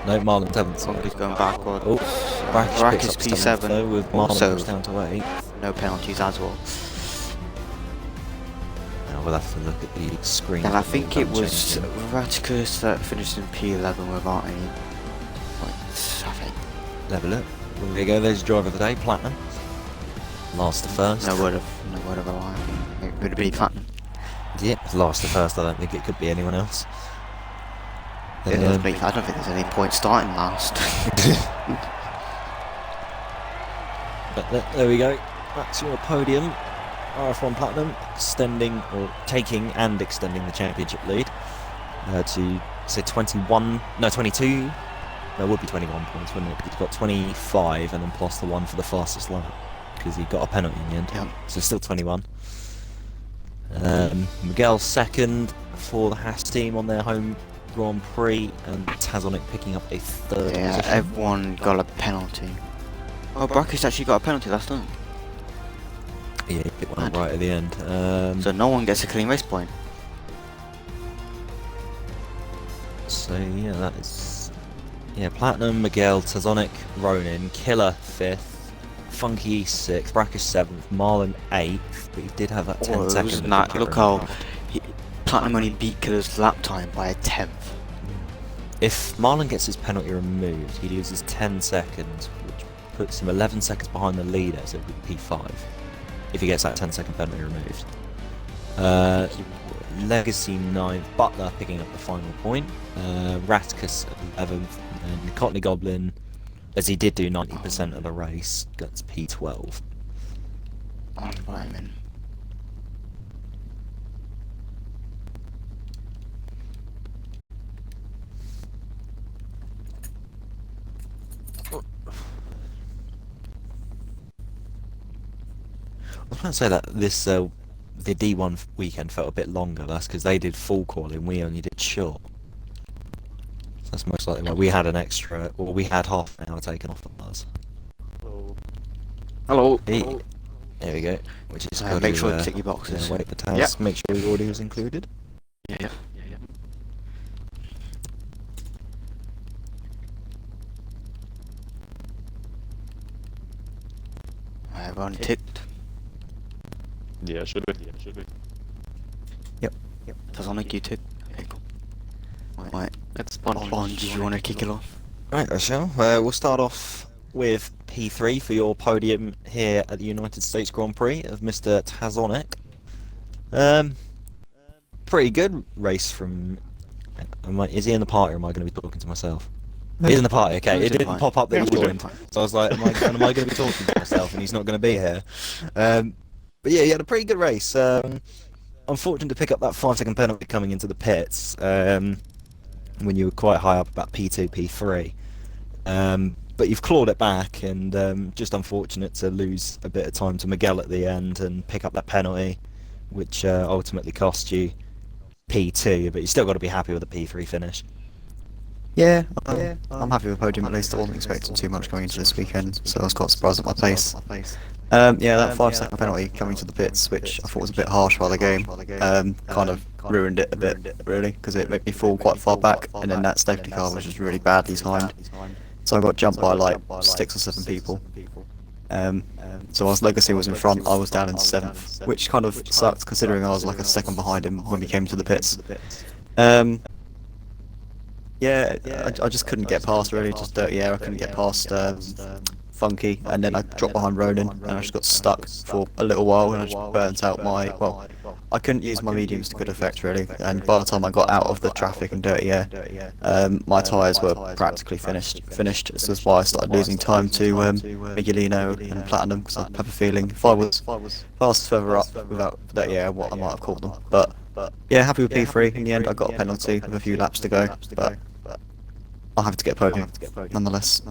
No, Marlon 7th. Funky's going backward. Oh, Brackish picks up P7 7th though, with Marlon also pushed down to 8. no penalties as well. Now we'll have to look at the screen. And I think it was changing. Raticus that finished in P11 without any points, I think. Level it. There you go, there's your driver of the day, Platinum. Last to first. No word of a lie. It would have been Platinum. Yeah, last to first, I don't think it could be anyone else. I don't think there's any point starting last. But there we go. That's your podium. RF1 Platinum extending or taking and extending the championship lead to say 21. No, 22. No, it would be 21 points, wouldn't it? Because he's got 25 and then plus the one for the fastest lap because he got a penalty in the end. Yep. So still 21. Miguel second for the Haas team on their home Grand Prix, and Tazonic picking up a third Yeah, position. everyone got a penalty. Oh, Brackish actually got a penalty last time. Yeah, he picked one up right at the end. So no one gets a clean race point. So yeah, that is Platinum, Miguel, Tazonic, Ronin, Killer 5th, Funky 6th, Brackish 7th, Marlon 8th, but he did have that 10 Oh, it second. was not. Look how Platinum only beat Killer's lap time by a 10th. If Marlon gets his penalty removed, he loses 10 seconds, which puts him 11 seconds behind the leader, so it would be P5. If he gets that 10-second penalty removed. Legacy 9th, Butler picking up the final point. Raticus 11th, and Cotley Goblin, as he did do 90% of the race, gets P12. Oh, blimey. I was going to say that this the D1 weekend felt a bit longer. That's because they did full qualifying, we only did short. So that's most likely why we had an extra, or we had half an hour taken off of us. Hello. Hey, there we go. Which is Make sure you tick your boxes. wait for Taz. Make sure your audio is included. Yeah. Everyone ticked. Yeah, should be. Tazonic, you ticked. Okay, cool. Right. It's Bond, do you want to kick it off? Right, I shall. We'll start off with P3 for your podium here at the United States Grand Prix of Mr. Tazonic. Pretty good race from... Is he in the party or am I going to be talking to myself? He's in the party, okay. He's It in the didn't party. pop up that Yeah, he we're doing joined. fine. So I was like, am I going to be talking to myself and he's not going to be here? But yeah, he had a pretty good race. Unfortunate to pick up that 5-second penalty coming into the pits when you were quite high up, about P2, P3. But you've clawed it back, and just unfortunate to lose a bit of time to Miguel at the end and pick up that penalty, which ultimately cost you P2. But you still got to be happy with the P3 finish. Yeah, I'm happy with the podium at least. I wasn't expecting too much going into this weekend, so I was quite surprised at my pace. Yeah, that 5-second penalty coming to the pits, which I thought was a bit harsh by the game, kind of ruined it a bit, really, because it made me fall quite far back, and then that safety car was just really badly timed. So I got jumped by like 6 or 7 people. So whilst Legacy was in front, I was down in 7th, which kind of sucked considering I was like a second behind him when we came to the pits. Yeah, I just couldn't get past really, just dirty air. I couldn't get past Funky, and then I dropped behind Ronin, and I just got stuck for a little while, and I just burnt out my, well, I couldn't use my mediums to good effect really, and by the time I got out of the traffic and dirty air, my tyres were practically finished. This is why I started losing time to Miguelino and Platinum, because I have a feeling if I was further up without dirty air, what I might have caught them. But yeah, happy with P3. In the end, I got a penalty with a few laps to go, but I'll have to get a podium nonetheless.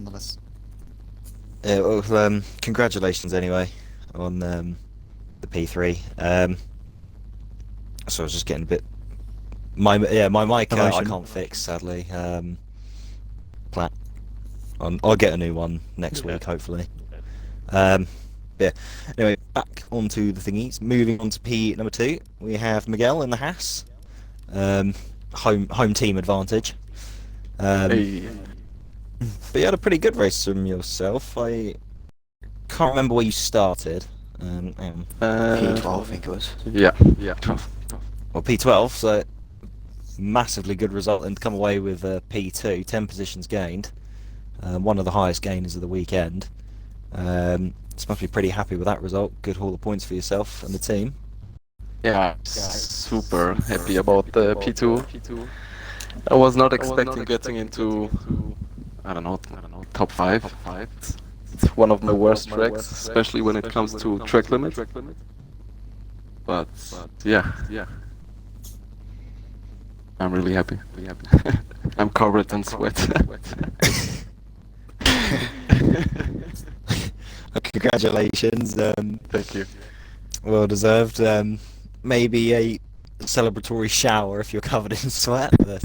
Well, congratulations anyway on the P3. So I was just getting a bit. My mic I can't fix sadly. I'll get a new one next week hopefully. Yeah. Anyway, back onto the thingies. Moving on to P number 2, we have Miguel in the Haas. home team advantage. Hey. But you had a pretty good race from yourself. I can't remember where you started. Hang on. P12, I think it was. Yeah, 12. Well, P12, so massively good result, and to come away with P2, 10 positions gained. One of the highest gainers of the weekend. So must be pretty happy with that result. Good haul of points for yourself and the team. Yeah, super happy about the P2. I was not expecting getting into, I don't know, top 5. It's one of my worst tracks, especially when it comes to track limits. But yeah, I'm really happy. I'm covered in sweat. Congratulations. Thank you. Well deserved. Maybe a celebratory shower if you're covered in sweat. But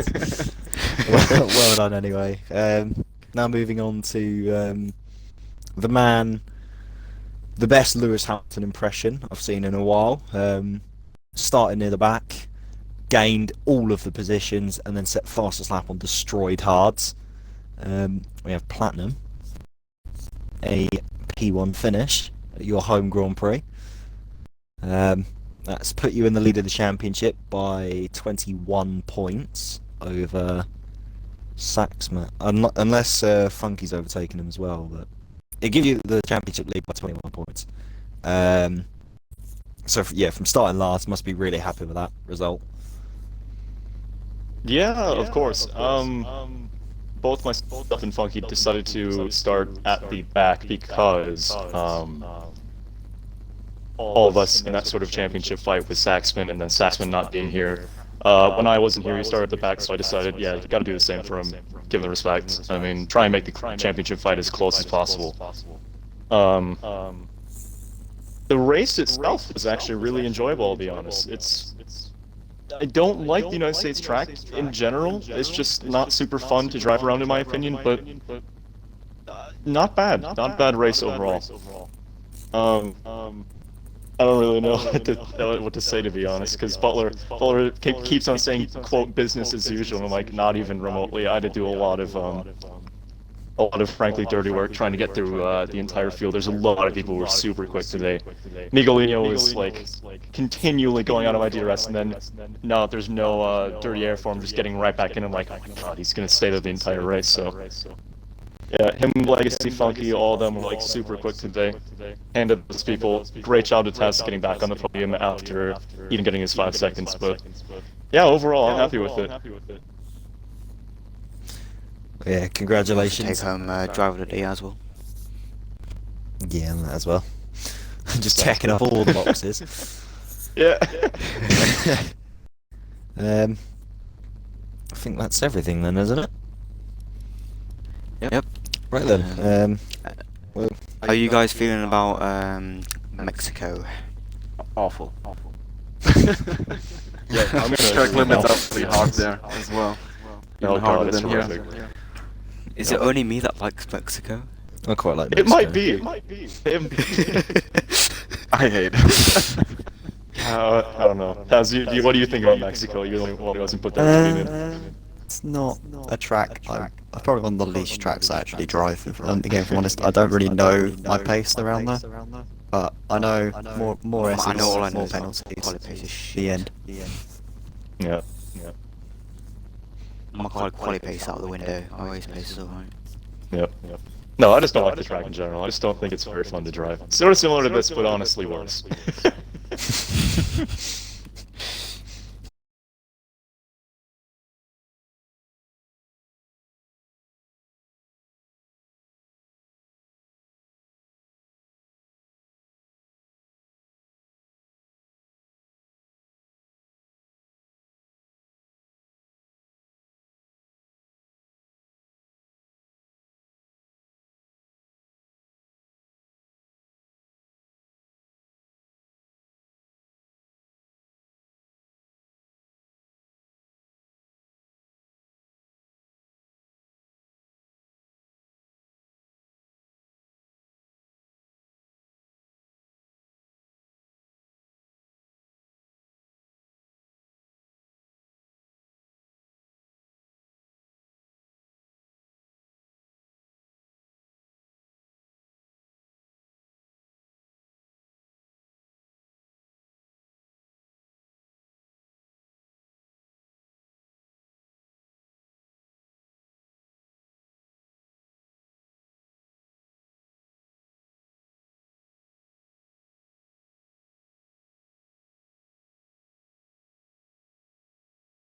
well done anyway. Now moving on to the man, the best Lewis Hamilton impression I've seen in a while. Started near the back, gained all of the positions, and then set fastest lap on destroyed hards. We have Platinum, a P1 finish at your home Grand Prix. That's put you in the lead of the championship by 21 points over Saxman, unless Funky's overtaken him as well. But it gives you the championship lead by 21 points. So yeah, from starting last, must be really happy with that result. Yeah, of course. Both myself and Funky decided to start at the back because all of us in that sort of championship fight with Saxman, and then Saxman not being here. When I wasn't here, he started at the back, so I decided, yeah, you got to do the same for him, give him the respect. I mean, try and make the championship fight as close as possible. The race itself was actually really enjoyable, I'll be honest. I don't like the United States track in general. It's just not super fun to drive around, in my opinion, but not bad. Not bad race overall. I don't really know what to say, to be honest, because Butler keeps on saying, quote, business as usual, and I'm like, not even remotely. I had to do a lot of frankly dirty work trying to get through the entire field. There's a lot of people who were super quick today. Miguelino was like continually going out of my DRS, and then no, there's no dirty air for him, just getting right back in. I'm like, oh my god, he's gonna stay there the entire race. So yeah, him, Legacy, Funky, all of them were like super quick today. Handed those people great job to Tess getting back on the podium after even getting his 5 seconds. But yeah, overall, I'm happy with it. Yeah, congratulations. Take home driver of the day as well. Yeah, and that as well. Just checking off all the boxes. Yeah. I think that's everything then, isn't it? Yep. Right then. Well, How are you guys feeling about Mexico? Awful. Yeah, I'm gonna track limits are really hard there as well. Oh Even god, harder it's than here. horrific. Is it only me that likes Mexico? I quite like It Mexico. might be. I hate it. I don't know. Taz, what do you think about Mexico? You're the only one who hasn't put that opinion. It's not a track. I'm probably one of the least tracks I actually drive. Again, if I'm honest, I don't really know my pace around there. But I know more I know all I know more is that penalties. quali pace is shit. The end. Yeah. My quali pace out the window. My race pace is alright. Yep. No, I just don't like the track in general. I just don't think it's very fun to drive. Sort of similar to this, but honestly worse.